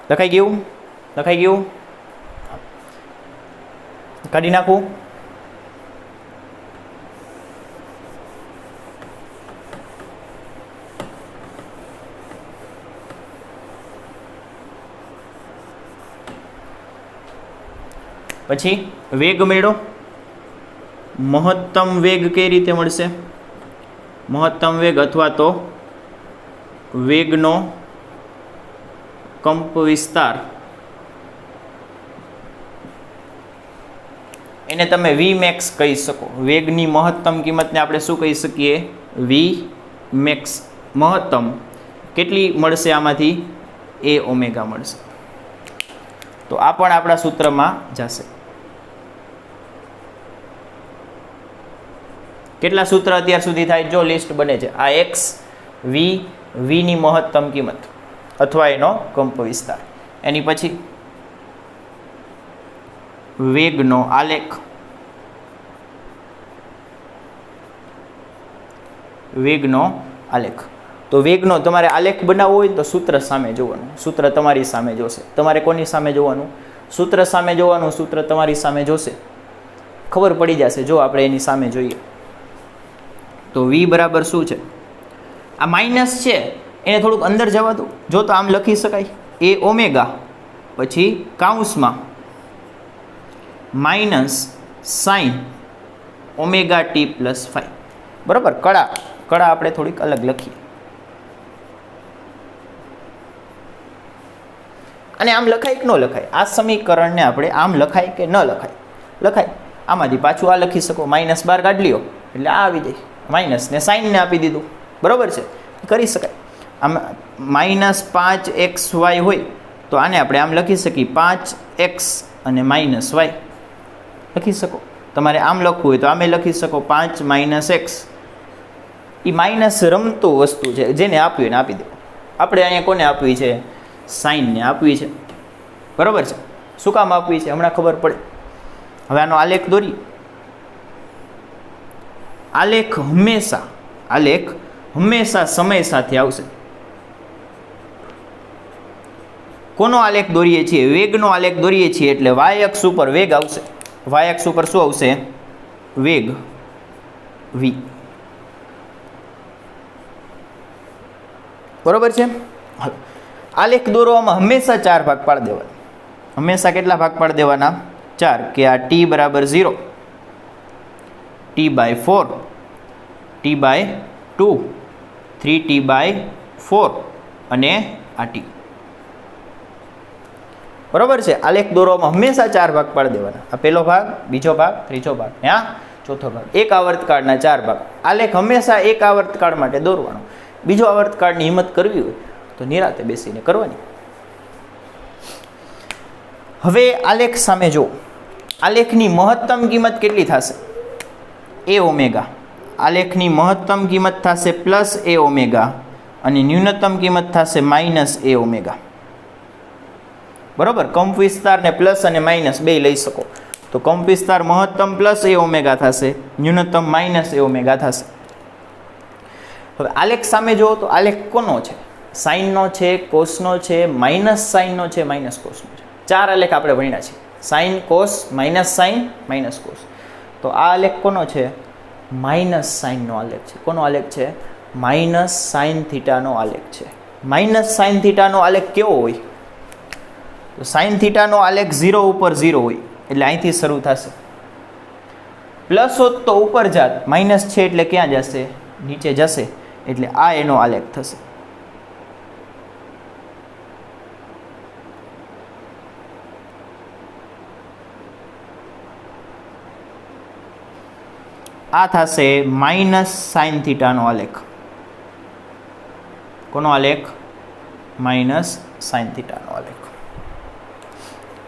લખાઈ ગયું? લખાઈ ગયું? કાઢી નાખું? પછી વેગ મેળો. મહત્તમ વેગ કઈ રીતે મળશે? મહત્તમ વેગ અથવા તો વેગનો કંપ વિસ્તાર, એને તમે વી મેક્સ કહી શકો. વેગની મહત્તમ કિંમતને આપણે શું કહી શકીએ? વી મેક્સ. મહત્તમ કેટલી મળશે આમાંથી? એ ઓમેગા મળશે. તો આ પણ આપણા સૂત્રમાં જશે. કેટલા સૂત્ર અત્યાર સુધી થાય? જો લિસ્ટ બને છે. આ એક્સ, વી, વીની મહત્તમ કિંમત અથવા એનો કંપ વિસ્તાર, એની પછી વેગનો આલેખ, વેગનો આલેખ. તો વેગનો તમારે આલેખ બનાવવો હોય તો સૂત્ર સામે જોવાનું. સૂત્ર તમારી સામે જોશે. તમારે કોની સામે જોવાનું? સૂત્ર સામે જોવાનું. સૂત્ર તમારી સામે જોશે, ખબર પડી જશે. જો આપણે એની સામે જોઈએ તો વી બરાબર શું છે? આ માઇનસ છે એને થોડુંક અંદર જવા દો. જો તો આમ લખી શકાય, એ ઓમેગા પછી કાઉન્સમાં minus sine omega t plus 5. બરાબર? કળા આપણે થોડીક અલગ લખીએ. અને આમ લખાય કે ન લખાય? આ સમીકરણને આપણે આમ લખાય કે ન લખાય? લખાય. આમાંથી પાછું આ લખી શકો. -12 કાઢી લ્યો એટલે આ આવી જાય. માઇનસ ને સાઇનને આપી દીધું. બરાબર છે? કરી શકાય. આમ -5xy હોય તો આને આપણે આમ લખી શકીએ 5x અને -y લખી શકો. તમારે આમ લખવું હોય તો આમે લખી શકો 5 - x. એ માઇનસ રમતું વસ્તુ છે, જેને આપવી એને આપી દો. આપણે અહીંયા કોને આપવી છે? સાઇનને આપવી છે. બરાબર છે. શું કામ આપવી છે હમણાં ખબર પડે. હવે આનો આલેખ દોરી. આલેખ હંમેશા સમય સાથે આવશે. કોનો આલેખ દોરીએ છીએ? વેગનો આલેખ દોરીએ છીએ એટલે વાય અક્ષ ઉપર વેગ આવશે. વાય અક્ષ ઉપર શું આવશે? વેગ v. બરોબર છે. આલેખ દોરવામાં હંમેશા 4 ભાગ પાડી દેવાના. હંમેશા કેટલા ભાગ પાડી દેવાના? 4. કે આ t બરાબર 0, t/4, t/2, 3t/4 અને આ t. બરોબર છે. આલેખ દોરવામાં હંમેશા 4 ભાગ પાડી દેવાના. આ પહેલો ભાગ, બીજો ભાગ, ત્રીજો ભાગ, હા ચોથો ભાગ. એક આવર્તકાળના 4 ભાગ. આલેખ હંમેશા એક આવર્તકાળ માટે દોરવાનો. બીજો આવર્તકાળની હિંમત કરવી હોય તો નિરાતે બેસીને કરવાની. હવે આલેખ સામે જો. આલેખની મહત્તમ કિંમત કેટલી થશે? a omega. આલેખની મહત્તમ કિંમત થશે +a ઓમેગા અને ન્યૂનતમ કિંમત થશે -a ઓમેગા. બરોબર. કંપ વિસ્તારને પ્લસ અને માઇનસ બે લઈ શકો. તો કંપ વિસ્તાર મહત્તમ +a ઓમેગા થશે, ન્યૂનતમ -a ઓમેગા થશે. હવે આલેખ સામે જુઓ તો આલેખ કોનો છે? સાઇનનો છે, કોસનો છે, માઇનસ સાઇનનો છે, માઇનસ કોસનો છે. 4 આલેખ આપણે ભણ્યા છે. Sine, cos, minus sine, minus cos. તો આ આલેખ કોનો છે? માઇનસ સાઇનનો આલેખ છે. કોનો આલેખ છે? માઇનસ સાઇન થીટાનો આલેખ છે. માઇનસ સાઇન થીટાનો આલેખ કેવો હોય? તો સાઇન થીટાનો આલેખ 0 ઉપર 0 હોય એટલે અહીંથી શરૂ થશે. પ્લસ હોત તો ઉપર જાત, માઇનસ છે એટલે ક્યાં જશે? નીચે જશે. એટલે આ એનો આલેખ થશે. આ થશે માઇનસ સાઇન થીટાનો આલેખ. કોનો આલેખ? માઇનસ સાઇન થીટાનો આલેખ.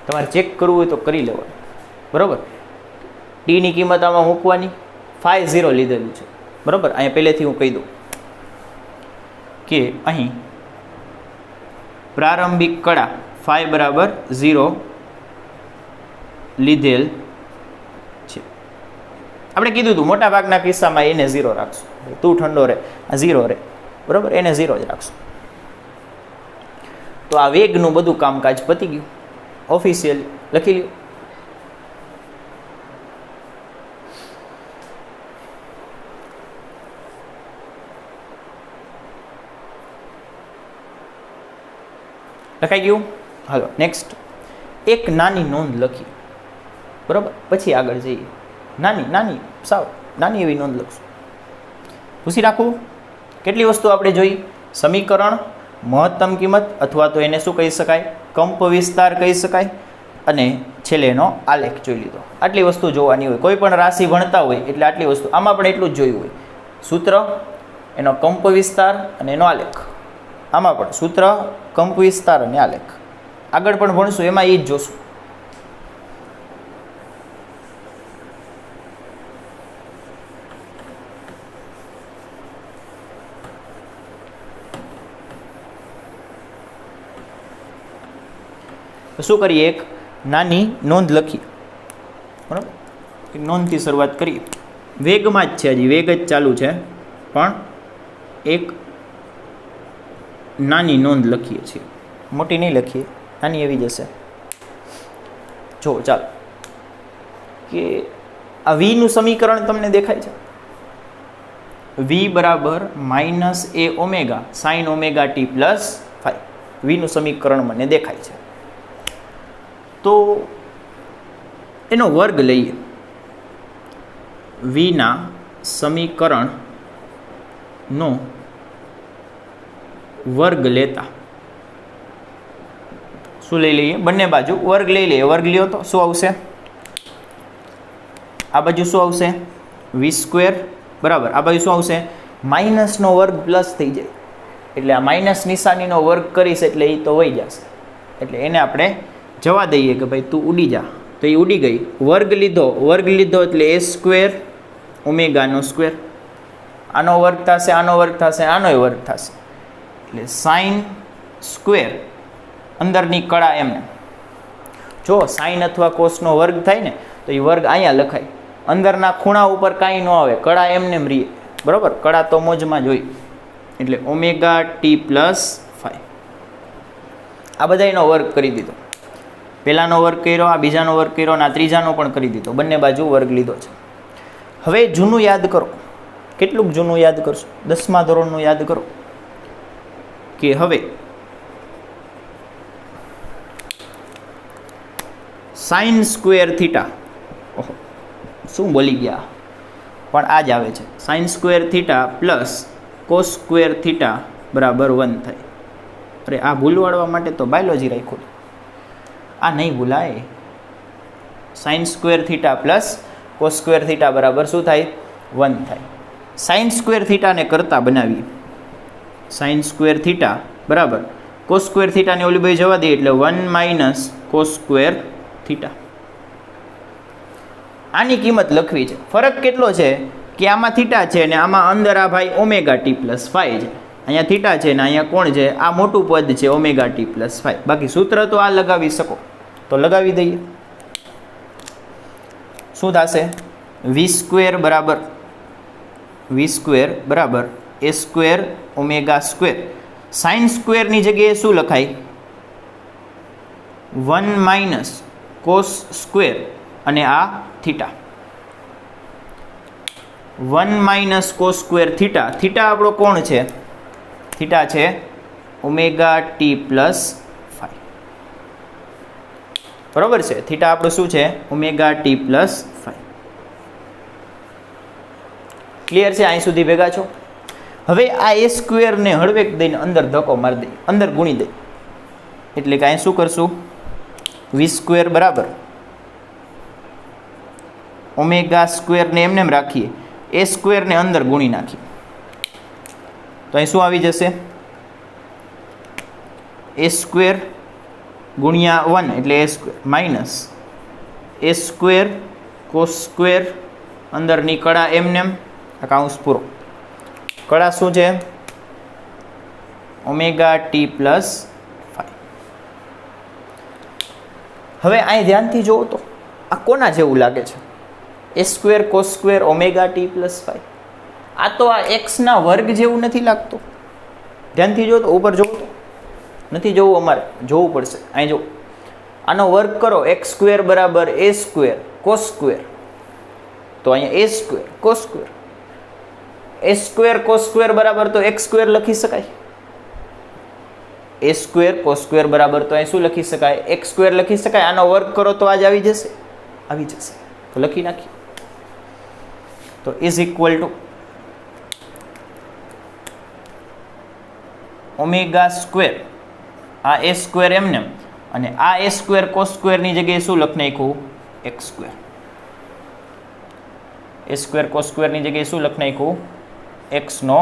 તમારે ચેક કરવું હોય તો કરી લેવાનું. બરાબર. ટીની કિંમત આમાં મૂકવાની. ફાઈ 0 લીધેલું છે. બરાબર. અહીંયા પહેલેથી હું કહી દઉં કે અહીં પ્રારંભિક કળા ફાઈ બરાબર 0 લીધેલ છે. આપણે કીધું હતું મોટા ભાગના કિસ્સામાં એને 0 રાખશું. તું ઠંડો રહે, આ 0 રહે. બરાબર. એને 0 જ રાખશું. તો આ વેગનું બધું કામકાજ પતી ગયું. ઓફિશિયલ લખી લ્યો. લખાઈ ગયું. હાલો નેક્સ્ટ એક નાની નોંધ લખી. બરાબર. પછી આગળ જઈએ. નાની સાવ નાની એવી નોંધ લખશું. પૂછી રાખવું. કેટલી વસ્તુ આપણે જોઈ? સમીકરણ, મહત્તમ કિંમત અથવા તો એને શું કહી શકાય? કંપ વિસ્તાર કહી શકાય. અને છેલ્લે એનો આલેખ જોઈ લીધો. આટલી વસ્તુ જોવાની હોય. કોઈ પણ રાશિ ભણતા હોય એટલે આટલી વસ્તુ. આમાં પણ એટલું જ જોયું હોય. સૂત્ર, એનો કંપ વિસ્તાર અને એનો આલેખ. આમાં પણ સૂત્ર, કંપ વિસ્તાર અને આલેખ. આગળ પણ ભણશું એમાં એ જ જોશું. તો શું કરીએ? એક નાની નોંધ લખીએ. બરાબર. એક નોંધથી શરૂઆત કરીએ. વેગમાં જ છે, હજી વેગ જ ચાલુ છે, પણ એક નાની નોંધ લખીએ છીએ. મોટી નહીં લખીએ, નાની એવી જશે. જો ચાલો કે આ વીનું સમીકરણ તમને દેખાય છે. વી બરાબર -a omega sine omega t plus 5. વીનું સમીકરણ મને દેખાય છે. તો એનો વર્ગ લઈએ. વીના સમીકરણનો વર્ગ લેતા શું લઈ લઈએ? બંને બાજુ વર્ગ લઈ લઈએ. વર્ગ લ્યો તો શું આવશે? આ બાજુ શું આવશે? v². બરાબર. આ બાજુ શું આવશે? માઇનસનો વર્ગ પ્લસ થઈ જાય એટલે આ માઇનસ નિશાનીનો વર્ગ કરીશ એટલે એ તો વહી જશે. એટલે એને આપણે જવા દઈએ કે ભાઈ તું ઉડી જા. તો એ ઉડી ગઈ. વર્ગ લીધો એટલે a² ઓમેગાનો સ્ક્વેર. આનો વર્ગ થશે, આનો વર્ગ થશે, આનોય વર્ગ થશે. એટલે સાઇન સ્ક્વેર અંદરની કળા એમને જો સાઈન અથવા કોસનો વર્ગ થાય ને તો એ વર્ગ અહીંયા લખાય, અંદરના ખૂણા ઉપર કાંઈ ન આવે, કળા એમને એમ રહીએ, બરાબર, કળા તો મોજમાં જ હોય. એટલે ઓમેગા ટી પ્લસ 5 આ બધાનો વર્ગ કરી દીધો. પહેલાનો વર્ગ કર્યો, આ બીજાનો વર્ગ કર્યો અને આ ત્રીજાનો પણ કરી દીધો, બંને બાજુ વર્ગ લીધો છે. હવે જૂનું યાદ કરો. કેટલુંક જૂનું યાદ કરશો? 10મા ધોરણનું યાદ કરો કે હવે સાઇન સ્ક્વેર થીટા, ઓહો શું બોલી ગયા, પણ આ જ આવે છે, sine square theta plus cos square theta બરાબર 1 થાય. અરે આ ભૂલવાડવા માટે તો બાયોલોજી રાખ્યું, આ નહીં ભૂલાય. Sine square theta plus cos square theta બરાબર શું થાય? 1 થાય. સાઇન સ્ક્વેર થીટાને કરતા બનાવીએ. સાઇન સ્ક્વેર થીટા બરાબર કોસ સ્ક્વેર થીટાને ઓલી બાજુ જવા દઈએ એટલે 1 માઇનસ કોસ સ્ક્વેર થીટા. આની કિંમત લખવી છે. ફરક કેટલો છે કે આમાં થીટા છે ને આમાં અંદર આ ભાઈ ઓમેગા ટી પ્લસ 5 છે. અહીંયા થીટા છે ને અહીંયા કોણ છે? આ મોટું પદ છે ઓમેગા ટી પ્લસ 5. બાકી સૂત્ર તો આ લગાવી શકો તો લગાવી દઈએ. શું થશે? વી સ્ક્વેર બરાબર A square omega square. Sign સ્ક્વેરની જગ્યાએ શું લખાય? 1 માઇનસ કોસ સ્ક્વેર અને આ theta. 1 minus cos square theta. Theta આપણો કોણ છે? થીટા છે ઓમેગા ટી પ્લસ 5. બરાબર છે? થીટા આપણું શું છે? Omega t plus 5. ક્લિયર છે? અહીં સુધી ભેગા છો? હવે આ એ સ્ક્વેરને હળવેક દઈને અંદર ધક્કો મારી દઈએ, અંદર ગુણી દઈએ. એટલે કે અહીં શું કરશું? વી સ્ક્વેર બરાબર ઓમેગા સ્ક્વેરને એમને એમ રાખીએ, એ સ્ક્વેરને અંદર ગુણી નાખીએ તો અહીં શું આવી જશે? એ સ્ક્વેર ગુણ્યા 1 એટલે એ સ્ક્વેર માઇનસ એ સ્ક્વેર કોસ સ્ક્વેર, અંદરની કળા એમને એમ, કૌંસ પૂરો. કળા શું છે? Omega t plus 5. હવે અહીં ધ્યાનથી જોવો તો આ કોના જેવું લાગે છે? A square cos square omega t plus 5. આ તો આ એક્સના વર્ગ જેવું નથી લાગતું? ધ્યાનથી જો તો, ઉપર જોવું તો નથી જોવું, અમારે જોવું પડશે. અહીં જો આનો વર્ગ કરો, એક્સ સ્ક્વેર બરાબર એ સ્ક્વેર કોસ સ્ક્વેર, તો અહીંયા એ square cos square, A square cos square બરાબર તો એક્સ સ્ક્વેર લખી શકાય. એ સ્ક્વેર કોસ સ્ક્વેર બરાબર તો અહીં શું લખી શકાય? એક્સ સ્ક્વેર લખી શકાય. આનો વર્ગ કરો તો આજ આવી જશે, આવી જશે. તો લખી નાખીએ. તો is equal two omega square, આ એ સ્ક્વેર એમને અને આ એ સ્ક્વેર કોસ સ્ક્વેરની જગ્યાએ શું લખી નાખ્યું? X square. A square cos સ્ક્વેરની જગ્યાએ શું લખી નાખ્યું? એક્સનો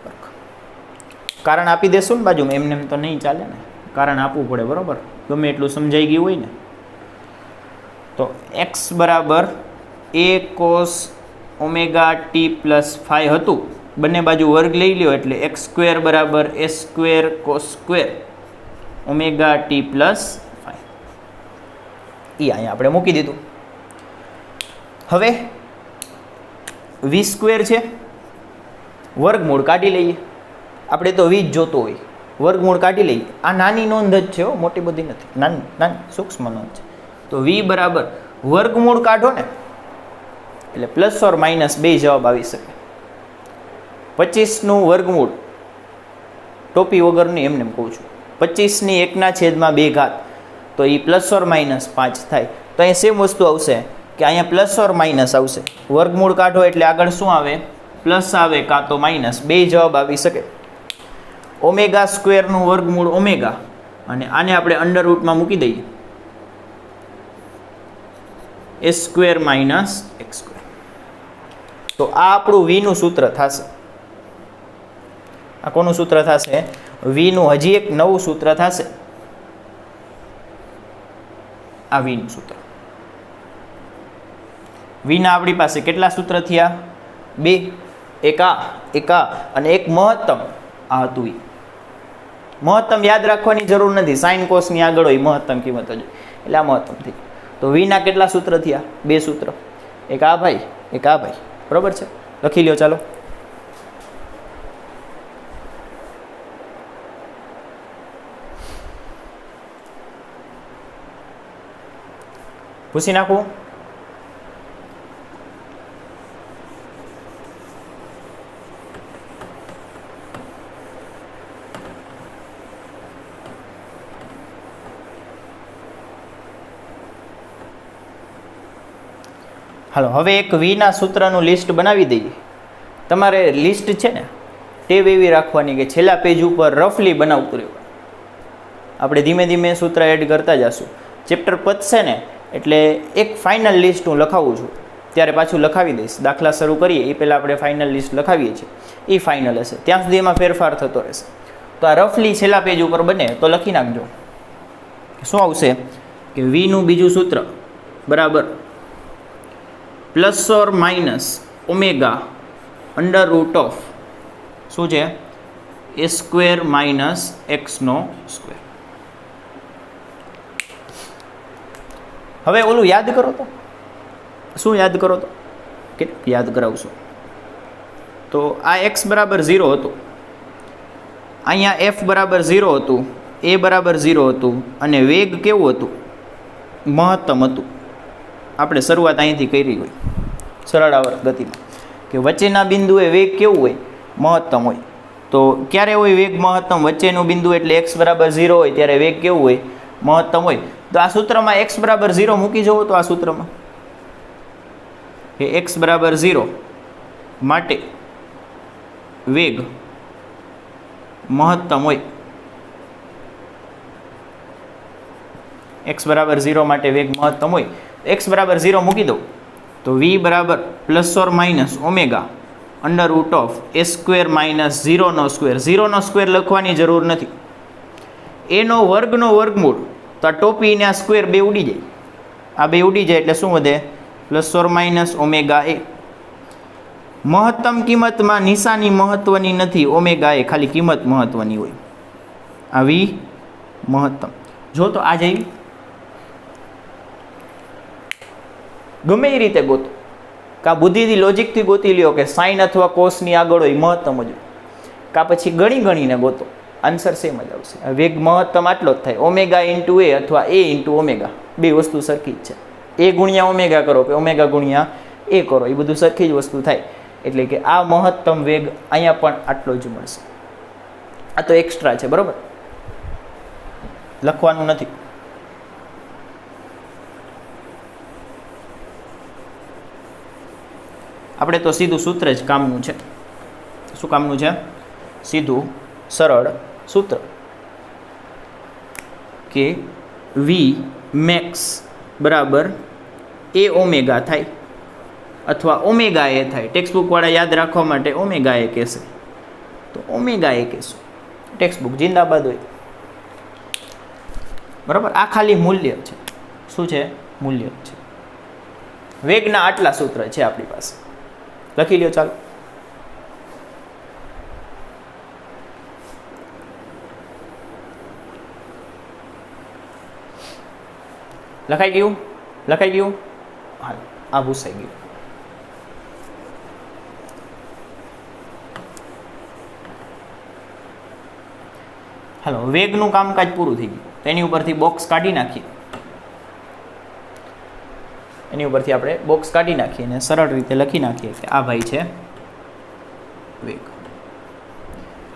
વર્ગ. કારણ આપી દેશું ને બાજુમાં, એમને એમ તો નહીં ચાલે ને, કારણ આપવું પડે, બરાબર? ગમે એટલું સમજાઈ ગયું હોય ને. તો એક્સ બરાબર એ કોસ ઓમેગા ટી પ્લસ 5 હતું, બંને બાજુ વર્ગ લઈ લ્યો એટલે એક્સ સ્ક્વેર બરાબર A square cos square omega t plus 5. એ અહીંયા આપણે મૂકી દીધું. હવે વી સ્ક્વેર છે, વર્ગમૂળ કાઢી લઈએ. આપણે તો વી જ જોતો હોય, વર્ગમૂળ કાઢી લઈએ. આ નાની નોંધ જ છે, મોટી બધી નથી, નાની નાની સૂક્ષ્મ નોંધ છે. તો વી બરાબર વર્ગમૂળ કાઢો ને એટલે પ્લસ ઓર માઇનસ બે જવાબ આવી શકે. 25નું વર્ગમૂળ ટોપી વગરની એમને કહું છું, 25ની 1/2 તો એ પ્લસ ઓર માઇનસ 5 થાય. તો અહીંયા સેમ વસ્તુ આવશે કે અહીંયા પ્લસ ઓર માઇનસ આવશે. વર્ગમૂળ કાઢો એટલે આગળ શું આવે? પ્લસ આવે કાં તો માઇનસ, બે જવાબ આવી શકે. ઓમેગા સ્ક્વેરનું વર્ગમૂળ ઓમેગા અને આને આપણે અંડરરૂટમાં મૂકી દઈએ, એ સ્ક્વેર માઇનસ એક્સ સ્ક્વેર. તો આ આપણું વીનું સૂત્ર થશે. આ કોનું સૂત્ર થશે? વીનું હજી એક નવું સૂત્ર થશે. આ વીનું સૂત્ર. વીના આપણી પાસે કેટલા સૂત્ર થયા? 2. એક આ અને એક મહત્તમ. આ હતું વી. મહત્તમ યાદ રાખવાની જરૂર નથી, સાઇન કોસની આગળ હોય મહત્તમ કિંમત જ. એટલે આ મહત્તમ થઈ ગયું. તો વીના કેટલા સૂત્ર થયા? 2 સૂત્ર, એક આ ભાઈ, એક આ ભાઈ. બરાબર છે, લખી લ્યો. ચાલો પૂછી નાખું. હાલો, હવે એક વીના સૂત્રનું લિસ્ટ બનાવી દઈએ. તમારે લિસ્ટ છે ને ટેવ એવી રાખવાની કે છેલ્લા પેજ ઉપર રફલી બનાવતું રહેવું. આપણે ધીમે ધીમે સૂત્ર એડ કરતા જશું. ચેપ્ટર પતશે ને એટલે એક ફાઇનલ લિસ્ટ હું લખાવું છું, ત્યારે પાછું લખાવી દઈશ. દાખલા શરૂ કરીએ એ પહેલાં આપણે ફાઇનલ લિસ્ટ લખાવીએ છીએ, એ ફાઇનલ હશે. ત્યાં સુધી એમાં ફેરફાર થતો રહેશે. તો આ રફલી છેલ્લા પેજ ઉપર બને તો લખી નાખજો. શું આવશે કે વીનું બીજું સૂત્ર બરાબર plus or minus omega under root of શું છે? A square minus એક્સનો square. હવે ઓલું યાદ કરો તો શું યાદ કરો તો કે યાદ કરાવશો તો આ એક્સ બરાબર 0 હતું, અહીંયા એફ બરાબર 0 હતું, એ બરાબર 0 હતું, અને વેગ કેવું હતું? મહત્તમ હતું. આપણે શરૂઆત અહીંથી કરી હોય સરળાવર્ત ગતિમાં કે વચ્ચેના બિંદુએ વેગ કેવું હોય? મહત્તમ હોય. તો ક્યારે હોય વેગ મહત્તમ? વચ્ચેનું બિંદુ એટલે એક્સ બરાબર 0 હોય ત્યારે વેગ કેવું હોય? મહત્તમ હોય. તો આ સૂત્રમાં એક્સ બરાબર 0 મૂકી જવો તો આ સૂત્રમાં કે એક્સ બરાબર 0 માટે વેગ મહત્તમ હોય. એક્સ બરાબર 0 માટે વેગ મહત્તમ હોય. એક્સ બરાબર 0 મૂકી દો તો વી બરાબર plus or minus omega under root of A square minus 0નો સ્ક્વેર. 0નો સ્ક્વેર લખવાની જરૂર નથી. એનો વર્ગનો વર્ગમૂળ, તો આ ટોપીને આ સ્ક્વેર બે ઉડી જાય. આ બે ઉડી જાય એટલે શું વધે? પ્લસ ઓર માઇનસ ઓમેગા એ. મહત્તમ કિંમતમાં નિશાની મહત્વની નથી, ઓમેગા એ ખાલી કિંમત મહત્વની હોય. આ વી મહત્તમ. જો તો આ જઈ ગમે એ રીતે ગોતો, કા બુદ્ધિથી લોજિકથી ગોતી લ્યો કે સાઇન અથવા કોસની આગળ હોય મહત્તમ જ હોય, કા પછી ગણીને ગોતો, આન્સર સેમ જ આવશે. વેગ મહત્તમ આટલો જ થાય, ઓમેગા ઇન્ટુ એ અથવા એ ઇન્ટુ ઓમેગા. બે વસ્તુ સરખી જ છે. એ ગુણ્યા ઓમેગા કરો કે ઓમેગા ગુણ્યા એ કરો, એ બધું સરખી જ વસ્તુ થાય. એટલે કે આ મહત્તમ વેગ અહીંયા પણ આટલો જ મળશે. આ તો એક્સ્ટ્રા છે, બરાબર, લખવાનું નથી. આપણે તો સીધું સૂત્ર જ કામનું છે. શું કામનું છે? સીધું સરળ સૂત્ર કે વી મેક્સ બરાબર એ ઓમેગા થાય અથવા ઓમેગા એ થાય. ટેક્સ્ટબુકવાળા યાદ રાખવા માટે ઓમેગા એ કહેશે તો ઓમેગા એ કહેશું. ટેક્સ્ટબુક જિંદાબાદ હોય, બરાબર. આ ખાલી મૂલ્ય છે. શું છે? મૂલ્ય છે. વેગના આટલા સૂત્ર છે આપણી પાસે. લખી લ્યો. ચાલો લખાઈ ગયું? લખાઈ ગયું? હાલ, આ ભૂસાઈ ગયું. હાલો, વેગનું કામકાજ પૂરું થઈ ગયું. તેની ઉપરથી બોક્સ કાઢી નાખીએ. એની ઉપરથી આપણે બોક્સ કાઢી નાખીએ અને સરળ રીતે લખી નાખીએ કે આ ભાઈ છે વેગ.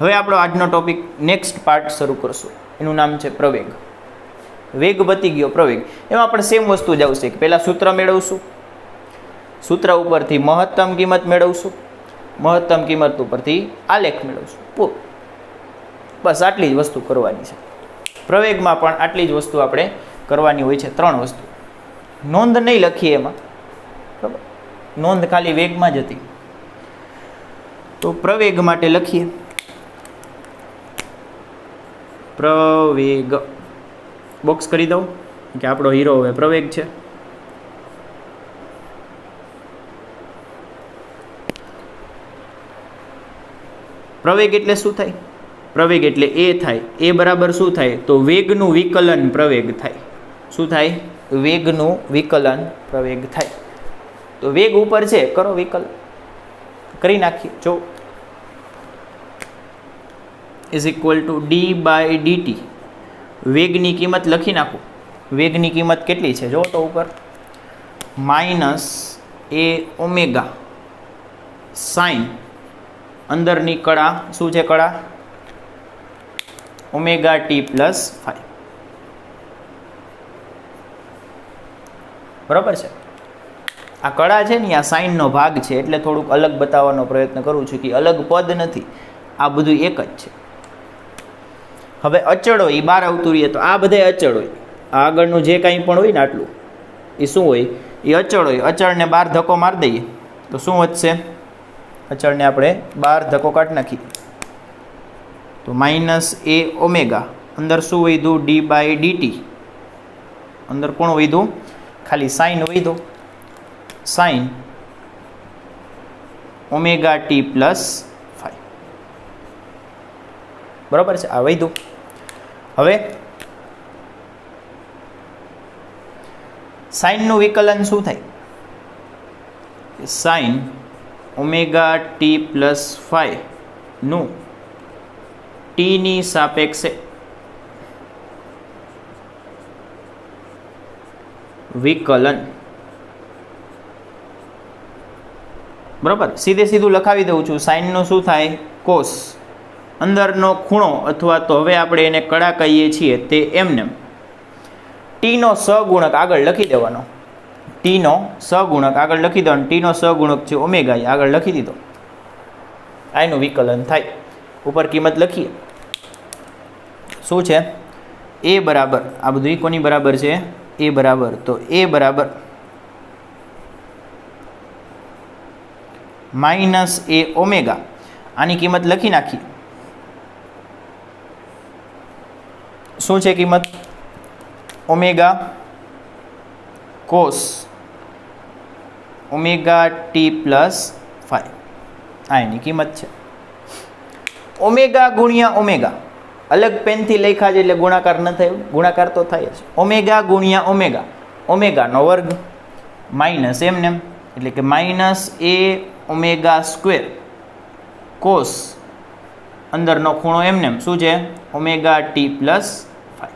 હવે આપણો આજનો ટોપિક નેક્સ્ટ પાર્ટ શરૂ કરશું. એનું નામ છે પ્રવેગ. વેગ પતી ગયો, પ્રવેગ. એમાં પણ સેમ વસ્તુ જ આવશે કે પહેલાં સૂત્ર મેળવશું, સૂત્ર ઉપરથી મહત્તમ કિંમત મેળવશું, મહત્તમ કિંમત ઉપરથી આલેખ મેળવશું. પૂરું. બસ આટલી જ વસ્તુ કરવાની છે. પ્રવેગમાં પણ આટલી જ વસ્તુ આપણે કરવાની હોય છે. 3 વસ્તુ. નોંધ નહીં લખીએ એમાં, બરાબર. નોંધ ખાલી વેગમાં જ હતી. તો પ્રવેગ માટે લખીએ પ્રવેગ. બોક્સ કરી દઉં કે આપણો હીરો હવે પ્રવેગ છે. પ્રવેગ એટલે શું થાય? પ્રવેગ એટલે એ થાય. એ બરાબર શું થાય? તો વેગનું વિકલન પ્રવેગ થાય. શું થાય? વેગનું વિકલન પ્રવેગ થાય. તો વેગ ઉપર છે, કરો વિકલન, કરી નાખીએ. જો ઇઝ ઇક્વલ ટુ d/dt, વેગની કિંમત લખી નાખો. વેગની કિંમત કેટલી છે જો તો ઉપર, માઇનસ એ ઓમેગા સાઇન, અંદરની કળા શું છે? કળા ઓમેગા ટી પ્લસ 5. બરાબર છે. આ કળા છે ને આ સાઇનનો ભાગ છે, એટલે થોડુંક અલગ બતાવવાનો પ્રયત્ન કરું છું કે અલગ પદ નથી, આ બધું એક જ છે. હવે અચળ હોય એ બહાર આવતું રહીએ તો આ બધા અચળ હોય. આ આગળનું જે કાંઈ પણ હોય ને આટલું એ શું હોય? એ અચળ હોય. અચળને બહાર ધક્કો મારી દઈએ તો શું વધશે? અચળને આપણે બહાર ધક્કો કાઢી નાખીએ તો માઇનસ એ ઓમેગા, અંદર શું વધ્યું? d/dt. અંદર કોણ વધ્યું? ખાલી સાઇન વધ્યો, સાઇન ઓમેગા ટી પ્લસ 5. બરાબર છે, આ વધ્યું. હવે સાઇનનું વિકલન શું થાય? સાઇન ઓમેગા ટી પ્લસ 5 નું ટીની સાપેક્ષે વિકલન. બરાબર, સીધે સીધું લખાવી દઉં છું. સાઇનનું શું થાય? કોસ, અંદરનો ખૂણો, અથવા તો હવે આપણે એને કળા કહીએ છીએ તે એમને ટીનો સહગુણક આગળ લખી દેવાનો. ટીનો સહગુણક આગળ લખી દેવાનો. ટીનો સહગુણક છે ઓમેગા, આગળ લખી દીધો. આનું વિકલન થાય. ઉપર કિંમત લખીએ. શું છે? એ બરાબર, આ બધું કોની બરાબર છે? એ બરાબર. તો એ બરાબર માઇનસ એ ઓમેગા, આની કિંમત લખી નાખીએ. શું છે કિંમત? Omega cos omega t plus 5, આ એની કિંમત છે. ઓમેગા ગુણ્યા ઓમેગા, અલગ પેનથી લખ્યા છે એટલે ગુણાકાર ન થયો, ગુણાકાર તો થાય જ. ઓમેગા ગુણ્યા ઓમેગા, ઓમેગાનો વર્ગ માઇનસ એમને, એટલે કે માઇનસ એ ઓમેગા સ્ક્વેર કોસ, અંદરનો ખૂણો એમને શું છે? Omega t plus 5.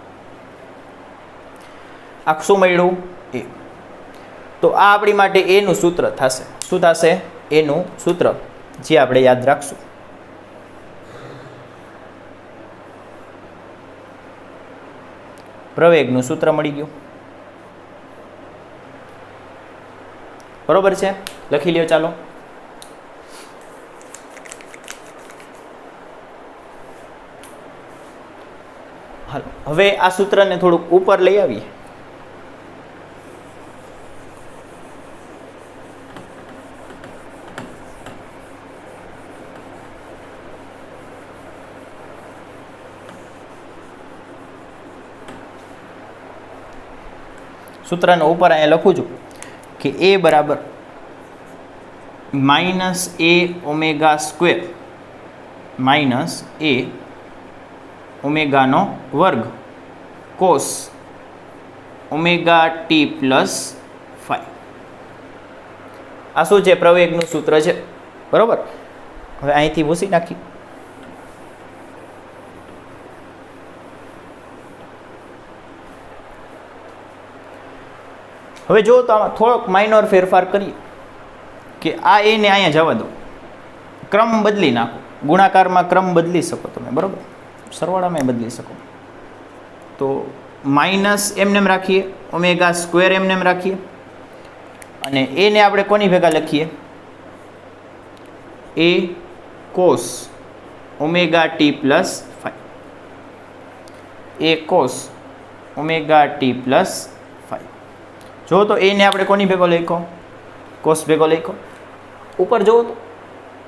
આ શું મળ્યું? એ. તો આ આપણી માટે એનું સૂત્ર થશે. શું થશે? એનું સૂત્ર, જે આપણે યાદ રાખશું. પ્રવેગનું સૂત્ર મળી ગયું. બરોબર છે, લખી લ્યો. ચાલો હાલો, હવે આ સૂત્રને થોડુંક ઉપર લઈ આવીએ. સૂત્રનો ઉપર અહીંયા લખું છું કે એ બરાબર માઇનસ એ ઓમેગા સ્ક્વેર માઇનસ એ ઓમેગાનો વર્ગ કોસ ઓમેગા ટી પ્લસ 5. આ શું છે? પ્રવેગનું સૂત્ર છે. બરાબર, હવે અહીંથી ભૂસી નાખી. હવે જો તો આમાં થોડોક માઇનોર ફેરફાર કરીએ કે આ એને અહીંયા જવા દો, ક્રમ બદલી નાખો. ગુણાકારમાં ક્રમ બદલી શકો તમે, બરાબર, સરવાળામાં બદલી શકો. તો માઇનસ એમનેમ રાખીએ, ઓમેગા સ્ક્વેર એમનેમ રાખીએ, અને એને આપણે કોની ભેગા લખીએ? એ કોસ ઓમેગા ટી પ્લસ 5. એ કોસ ઓમેગા ટી પ્લસ 5. જો તો એને આપણે કોની ભેગો લખો? કોસ ભેગો લખો. ઉપર જુઓ તો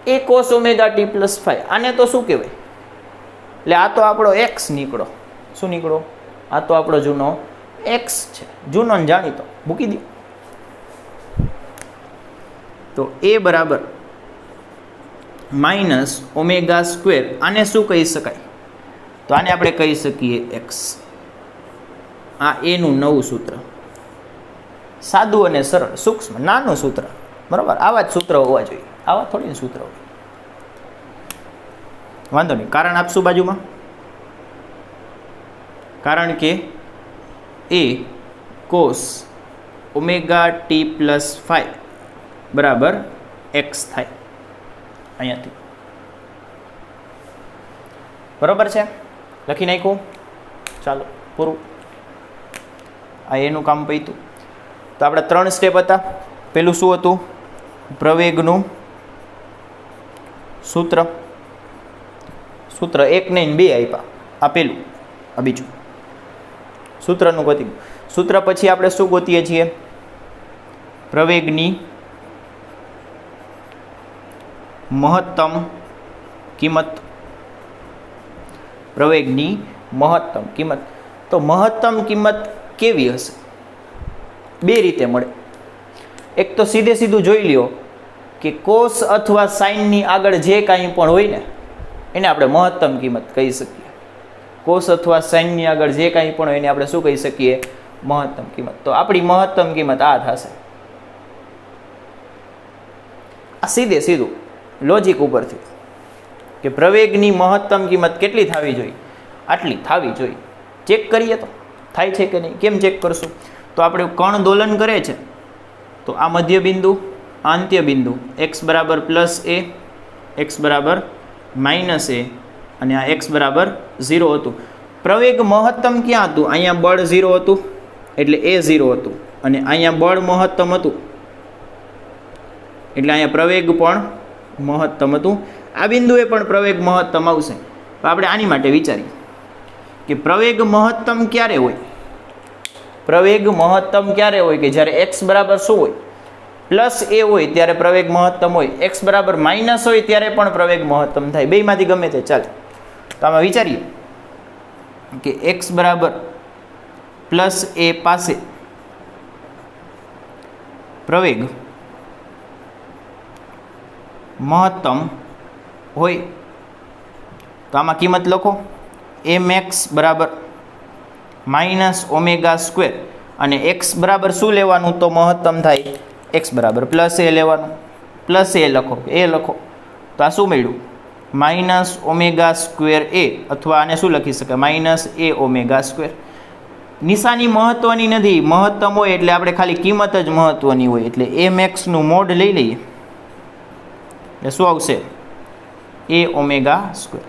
એ કોસ ઓમેગા ટી પ્લસ 5. આને તો શું કહેવાય? એટલે આ તો આપણો એક્સ નીકળો. શું નીકળો? આ તો આપણો જૂનો એક્સ છે, જૂનો ને જાણીતો. મૂકી દો. તો એ બરાબર માઇનસ ઓમેગા સ્ક્વેર. આને શું કહી શકાય? તો આને આપણે કહી શકીએ એક્સ. આ એનું નવું સૂત્ર, સાદું અને સરળ, સૂક્ષ્મ, નાનું સૂત્ર, બરાબર. આવા જ સૂત્ર હોવા જોઈએ, આવા થોડી સૂત્ર હોય. વાંધો નહીં, કારણ આપશું બાજુમાં. કારણ કે એ કોસ ઓમેગા ટી પ્લસ 5 બરાબર એક્સ થાય અહીંયાથી. બરાબર છે, લખી નાખ્યું. ચાલો પૂરું. આ એનું કામ પત્યું. તો આપણે 3 સ્ટેપ હતા. પેલું શું હતું? પ્રવેગનું સૂત્ર. સૂત્ર 1 નહીં 2 આપ્યા. આ પેલું, આ બીજું સૂત્રનું ગોતી. સૂત્ર પછી આપણે શું ગોતીએ છીએ? પ્રવેગની મહત્તમ કિંમત. પ્રવેગની મહત્તમ કિંમત. તો મહત્તમ કિંમત કેવી હશે? બે રીતે મળે. એક તો સીધે સીધું જોઈ લ્યો કે કોસ અથવા સાઇનની આગળ જે કાંઈ પણ હોય ને એને આપણે મહત્તમ કિંમત કહી શકીએ. કોસ અથવા સાઇનની આગળ જે કાંઈ પણ હોય એને આપણે શું કહી શકીએ? મહત્તમ કિંમત. તો આપણી મહત્તમ કિંમત આ થશે. આ સીધે સીધું લોજિક ઉપરથી કે પ્રવેગની મહત્તમ કિંમત કેટલી થવી જોઈએ? આટલી થવી જોઈએ. ચેક કરીએ તો થાય છે કે નહીં. કેમ ચેક કરશું? તો આપણે કણ દોલન કરે છે તો આ મધ્ય બિંદુ, આ અંત્ય બિંદુ x બરાબર પ્લસ એ, x બરાબર માઇનસ એ અને આ x બરાબર 0 હતું. પ્રવેગ મહત્તમ ક્યાં હતું? અહીંયા બળ 0 હતું એટલે એ 0 હતું અને અહીંયા બળ મહત્તમ હતું એટલે અહીંયા પ્રવેગ પણ મહત્તમ હતું. આ બિંદુએ પણ પ્રવેગ મહત્તમ આવશે. તો આપણે આની માટે વિચારીએ કે પ્રવેગ મહત્તમ ક્યારે હોય? પ્રવેગ મહત્તમ ક્યારે હોય? કે જ્યારે x બરાબર શું હોય? પ્લસ એ હોય ત્યારે પ્રવેગ મહત્તમ હોય. x બરાબર માઇનસ હોય ત્યારે પણ પ્રવેગ મહત્તમ થાય. બેયમાંથી ગમે તે ચાલે. તો આમાં વિચારીએ કે x બરાબર પ્લસ એ પાસે પ્રવેગ મહત્તમ હોય તો આમાં કિંમત લખો. mx બરાબર માઇનસ ઓમેગા સ્ક્વેર અને x બરાબર શું લેવાનું? તો મહત્તમ થાય x બરાબર પ્લસ એ લેવાનું. પ્લસ એ લખો, એ લખો. તો આ શું મળ્યું? માઇનસ ઓમેગા સ્ક્વેર એ, અથવા આને શું લખી શકાય? માઇનસ એ ઓમેગા સ્ક્વેર. નિશાની મહત્વની નથી, મહત્તમ હોય એટલે આપણે ખાલી કિંમત જ મહત્વની હોય. એટલે mxનું મોડ લઈ લઈએ એટલે શું આવશે? એ ઓમેગા સ્ક્વેર.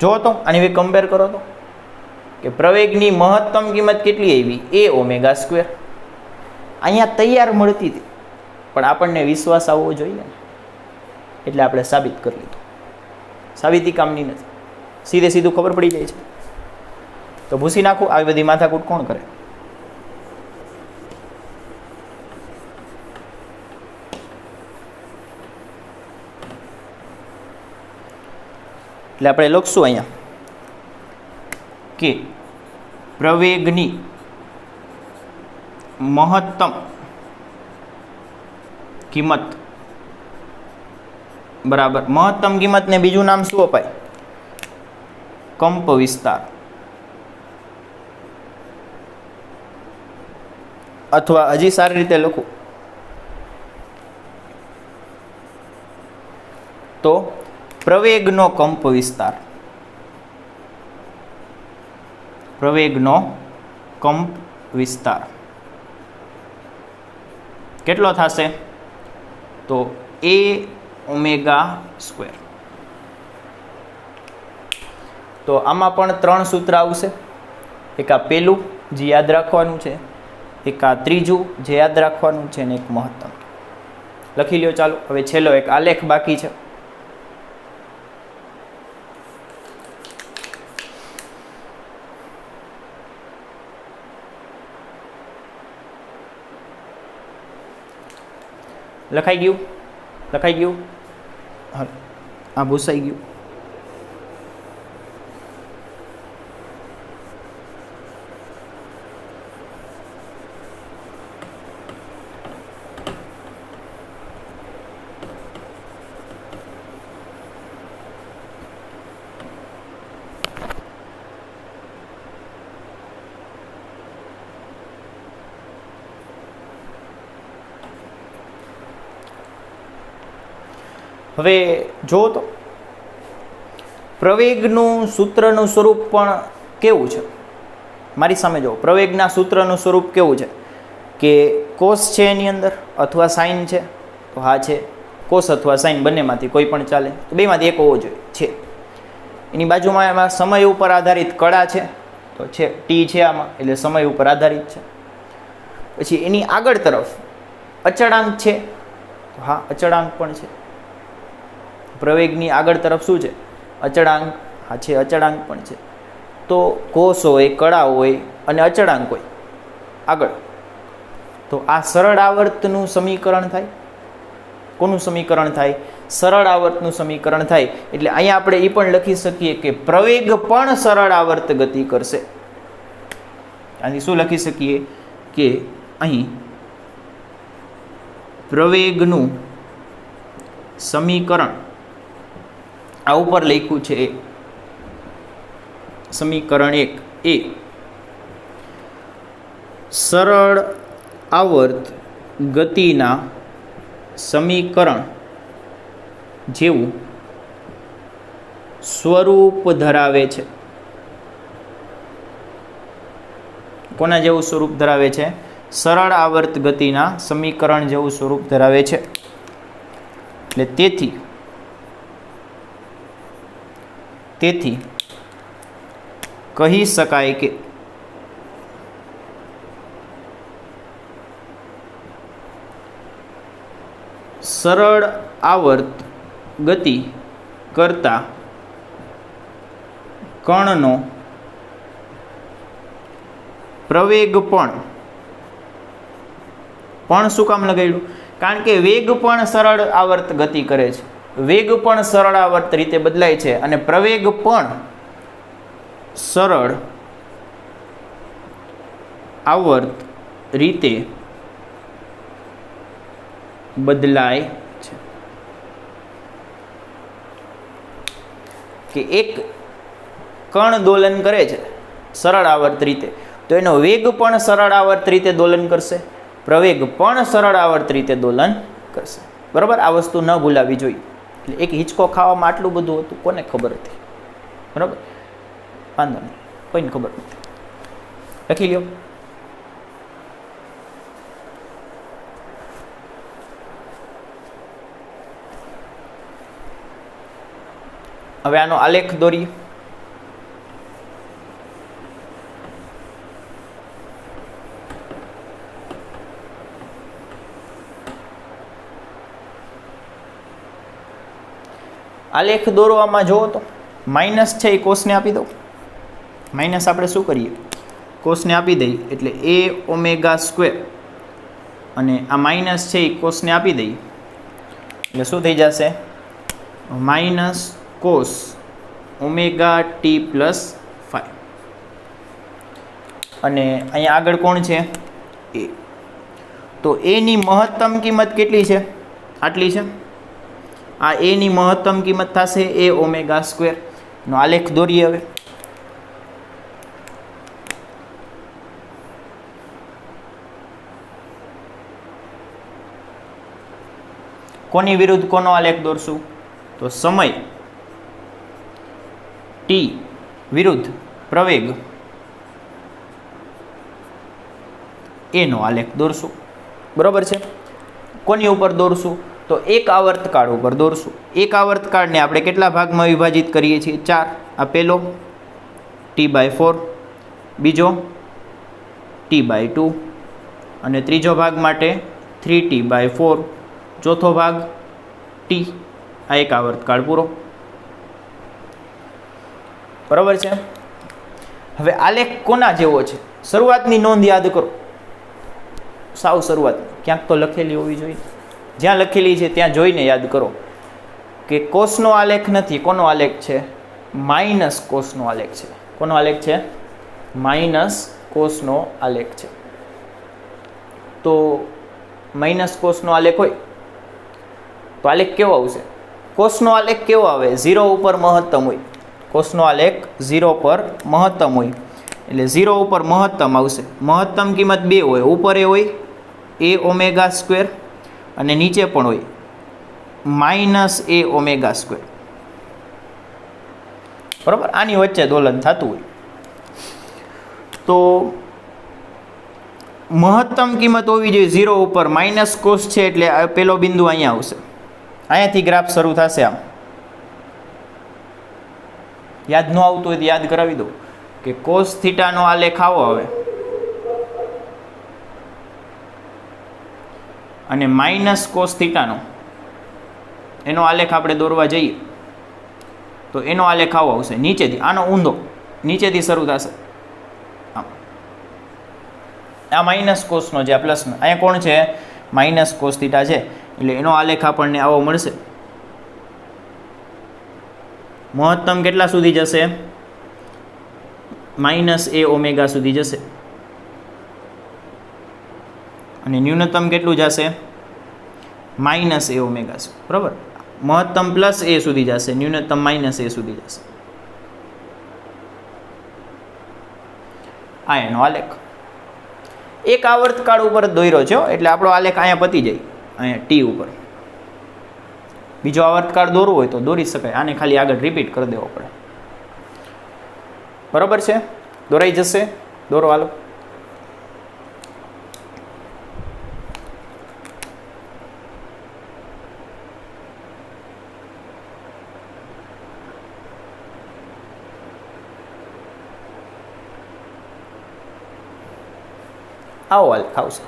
જો તો આની વે કમ્પેર કરો તો કે પ્રવેગની મહત્તમ કિંમત કેટલી આવી? એ ઓમેગા સ્ક્વેર. અહીંયા તૈયાર મળતી હતી પણ આપણને વિશ્વાસ આવવો જોઈએ ને એટલે આપણે સાબિત કરી લીધું. સાબિતી કામની નથી, સીધે સીધું ખબર પડી જાય છે. તો ભૂસી નાખું. આવી બધી માથાકૂટ કોણ કરે? એટલે આપણે લખશું અહીંયા કે પ્રવેગની મહત્તમ કિંમત બરાબર મહત્તમ કિંમતને બીજું નામ શું અપાય? કંપ વિસ્તાર. અથવા હજી સારી રીતે લખું તો પ્રવેગનો કંપ વિસ્તાર. પ્રવેગનો કંપ વિસ્તાર કેટલો થશે? તો એ ઓમેગા સ્ક્વેર. તો આમાં પણ 3 સૂત્ર આવશે. એક આ પેલું જે યાદ રાખવાનું છે, એક આ ત્રીજું જે યાદ રાખવાનું છે અને એક મહત્તમ. લખી લ્યો. ચાલો હવે છેલ્લો એક આલેખ બાકી છે. લખાઈ ગયું? લખાઈ ગયું? હા, આ ભૂસાઈ ગયું. હવે જો તો પ્રવેગનું સૂત્રનું સ્વરૂપ પણ કેવું છે, મારી સામે જુઓ. પ્રવેગના સૂત્રનું સ્વરૂપ કેવું છે કે કોસ છે એની અંદર અથવા સાઇન છે, તો હા છે કોસ અથવા સાઇન બંનેમાંથી કોઈ પણ ચાલે, તો બેમાંથી એક હોવો જોઈએ છે. એની બાજુમાં એમાં સમય ઉપર આધારિત કળા છે, તો છે ટી છે આમાં, એટલે સમય ઉપર આધારિત છે. પછી એની આગળ તરફ અચળાંક છે, તો હા અચળાંક પણ છે. પ્રવેગની આગળ તરફ શું છે? અચળાંક. હા છે અચળાંક પણ છે. તો કોસ હોય, કળા હોય અને અચળાંક હોય આગળ, તો આ સરળ આવર્તનું સમીકરણ થાય. કોનું સમીકરણ થાય? સરળ આવર્તનું સમીકરણ થાય. એટલે અહીંયા આપણે એ પણ લખી શકીએ કે પ્રવેગ પણ સરળ આવર્ત ગતિ કરશે. આની શું લખી શકીએ કે અહીં પ્રવેગનું સમીકરણ આ ઉપર લખ્યું છે એ સમીકરણ 1 એ સરળ આવર્ત ગતિના સમીકરણ જેવું સ્વરૂપ ધરાવે છે. કોના જેવું સ્વરૂપ ધરાવે છે? સરળ આવર્ત ગતિના સમીકરણ જેવું સ્વરૂપ ધરાવે છે. એટલે તેથી કહી શકાય કે સરળ આવર્ત ગતિ કરતા કણનો પ્રવેગ પણ શું કામ લગાડ્યું? કારણ કે વેગ પણ સરળ આવર્ત ગતિ કરે છે, વેગ પણ સરળ આવર્ત રીતે બદલાય છે અને પ્રવેગ પણ સરળ આવર્ત રીતે બદલાય છે. કે એક કણ દોલન કરે છે સરળ આવર્ત રીતે, તો એનો વેગ પણ સરળ આવર્ત રીતે દોલન કરશે, પ્રવેગ પણ સરળ આવર્ત રીતે દોલન કરશે. બરાબર, આ વસ્તુ ન ભૂલાવી જોઈએ. એટલે એક હિંચકો ખાવામાં આટલું બધું હતું, કોને ખબર હતી? બરાબર, વાંધો નહીં, કોઈને ખબર નથી. લખી લ્યો. હવે આનો આલેખ દોરીએ. આલેખ દોરવામાં જુઓ તો માઇનસ છે એ કોસને આપી દો. માઇનસ આપણે શું કરીએ? કોસને આપી દઈએ એટલે a ઓમેગા સ્ક્વેર, અને આ માઇનસ છે એ કોસને આપી દઈએ એટલે શું થઈ જશે? Minus cos omega t plus 5. અને અહીંયા આગળ કોણ છે? એ. તો એની મહત્તમ કિંમત કેટલી છે? આટલી છે. આ એની મહત્તમ કિંમત થશે એ ઓમેગા સ્ક્વેર. નો આલેખ દોરીએ હવે. કોની વિરુદ્ધ કોનો આલેખ દોરશું? તો સમય ટી વિરુદ્ધ પ્રવેગ એનો આલેખ દોરશું. બરોબર છે. કોની ઉપર દોરશું? તો એક આવર્તકાળ ઉપર દોરશું. એક આવર્તકાળને આપણે કેટલા ભાગમાં વિભાજિત કરીએ છીએ? 4. આ પહેલો T/4, બીજો T/2 અને ત્રીજો ભાગ માટે 3T/4, ચોથો ભાગ T. આ એક આવર્તકાળ પૂરો. બરાબર છે. હવે આલેખ કોના જેવો છે? શરૂઆતની નોંધ યાદ કરો. સાવ શરૂઆત ક્યાંક તો લખેલી હોવી જોઈએ. જ્યાં લખેલી છે ત્યાં જોઈને યાદ કરો કે કોસનો આલેખ નથી. કોનો આલેખ છે? માઇનસ કોસનો આલેખ છે. કોનો આલેખ છે? માઇનસ કોસનો આલેખ છે. તો માઇનસ કોસનો આલેખ હોય તો આલેખ કેવો આવશે? કોસનો આલેખ કેવો આવે? 0 ઉપર મહત્તમ હોય. કોસનો આલેખ 0 પર મહત્તમ હોય એટલે 0 ઉપર મહત્તમ આવશે. મહત્તમ કિંમત 2 હોય. ઉપર એ હોય a ઓમેગા સ્ક્વેર અને નીચે પણ હોય માઇનસ એ ઓમેગા સ્ક્વેર. બરાબર, આની વચ્ચે દોલન થતું હોય તો મહત્તમ કિંમત હોવી જોઈએ 0 ઉપર. માઇનસ કોસ છે એટલે પેલો બિંદુ અહીંયા આવશે. અહીંયાથી ગ્રાફ શરૂ થશે. આમ યાદ ન આવતું હોય તો યાદ કરાવી દઉં કે કોસ થીટાનો આલેખ આવો હવે, અને માઇનસ કોસ થીટાનો એનો આલેખ આપણે દોરવા જઈએ તો એનો આલેખ આવો આવશે નીચેથી. આનો ઊંધો નીચેથી શરૂ થશે. આ માઇનસ કોસનો છે, આ પ્લસનો. અહીંયા કોણ છે? માઇનસ કોસ થીટા છે, એટલે એનો આલેખ આપણને આવો મળશે. મહત્તમ કેટલા સુધી જશે? માઇનસ એ ઓમેગા સુધી જશે. અને ન્યૂનતમ કેટલું જશે? માઇનસ એ ઓમેગા. બરાબર, મહત્તમ પ્લસ એ સુધી જશે, ન્યૂનતમ માઇનસ એ સુધી જશે. આ એનો આલેખ એક આવર્તકાળ ઉપર દોર્યો છે, એટલે આપણો આલેખ અહીંયા પતી જાય, અહીંયા ટી ઉપર. બીજો આવર્તકાળ દોરવો હોય તો દોરી શકાય. આને ખાલી આગળ રિપીટ કરી દેવો પડે. બરાબર છે, દોરાઈ જશે. દોરો હાલો. આવો આલેખ આવશે.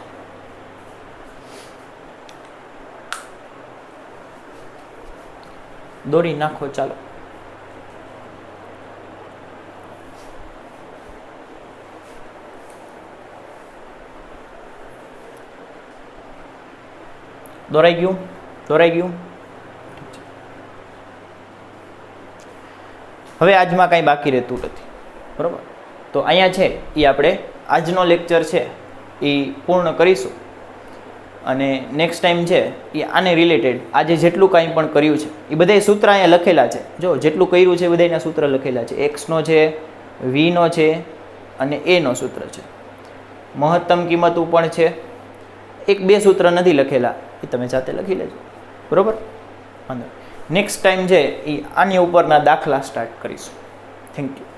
દોરી નાખો, ચાલો. દોરાઈ ગયું? દોરાઈ ગયું? હવે આજમાં કાંઈ બાકી રહેતું નથી. બરાબર, તો અહીંયા છે એ આપણે આજનો લેક્ચર છે એ પૂર્ણ કરીશું. અને નેક્સ્ટ ટાઈમ છે એ આને રિલેટેડ આજે જેટલું કાંઈ પણ કર્યું છે એ બધાય સૂત્ર અહીંયા લખેલા છે. જો જેટલું કર્યું છે એ બધાયના સૂત્ર લખેલા છે. એક્સનો છે, વીનો છે અને એનો સૂત્ર છે. મહત્તમ કિંમતું પણ છે. એક બે સૂત્ર નથી લખેલા, એ તમે જાતે લખી લેજો. બરાબર, નેક્સ્ટ ટાઈમ છે એ આની ઉપરના દાખલા સ્ટાર્ટ કરીશું. Thank you.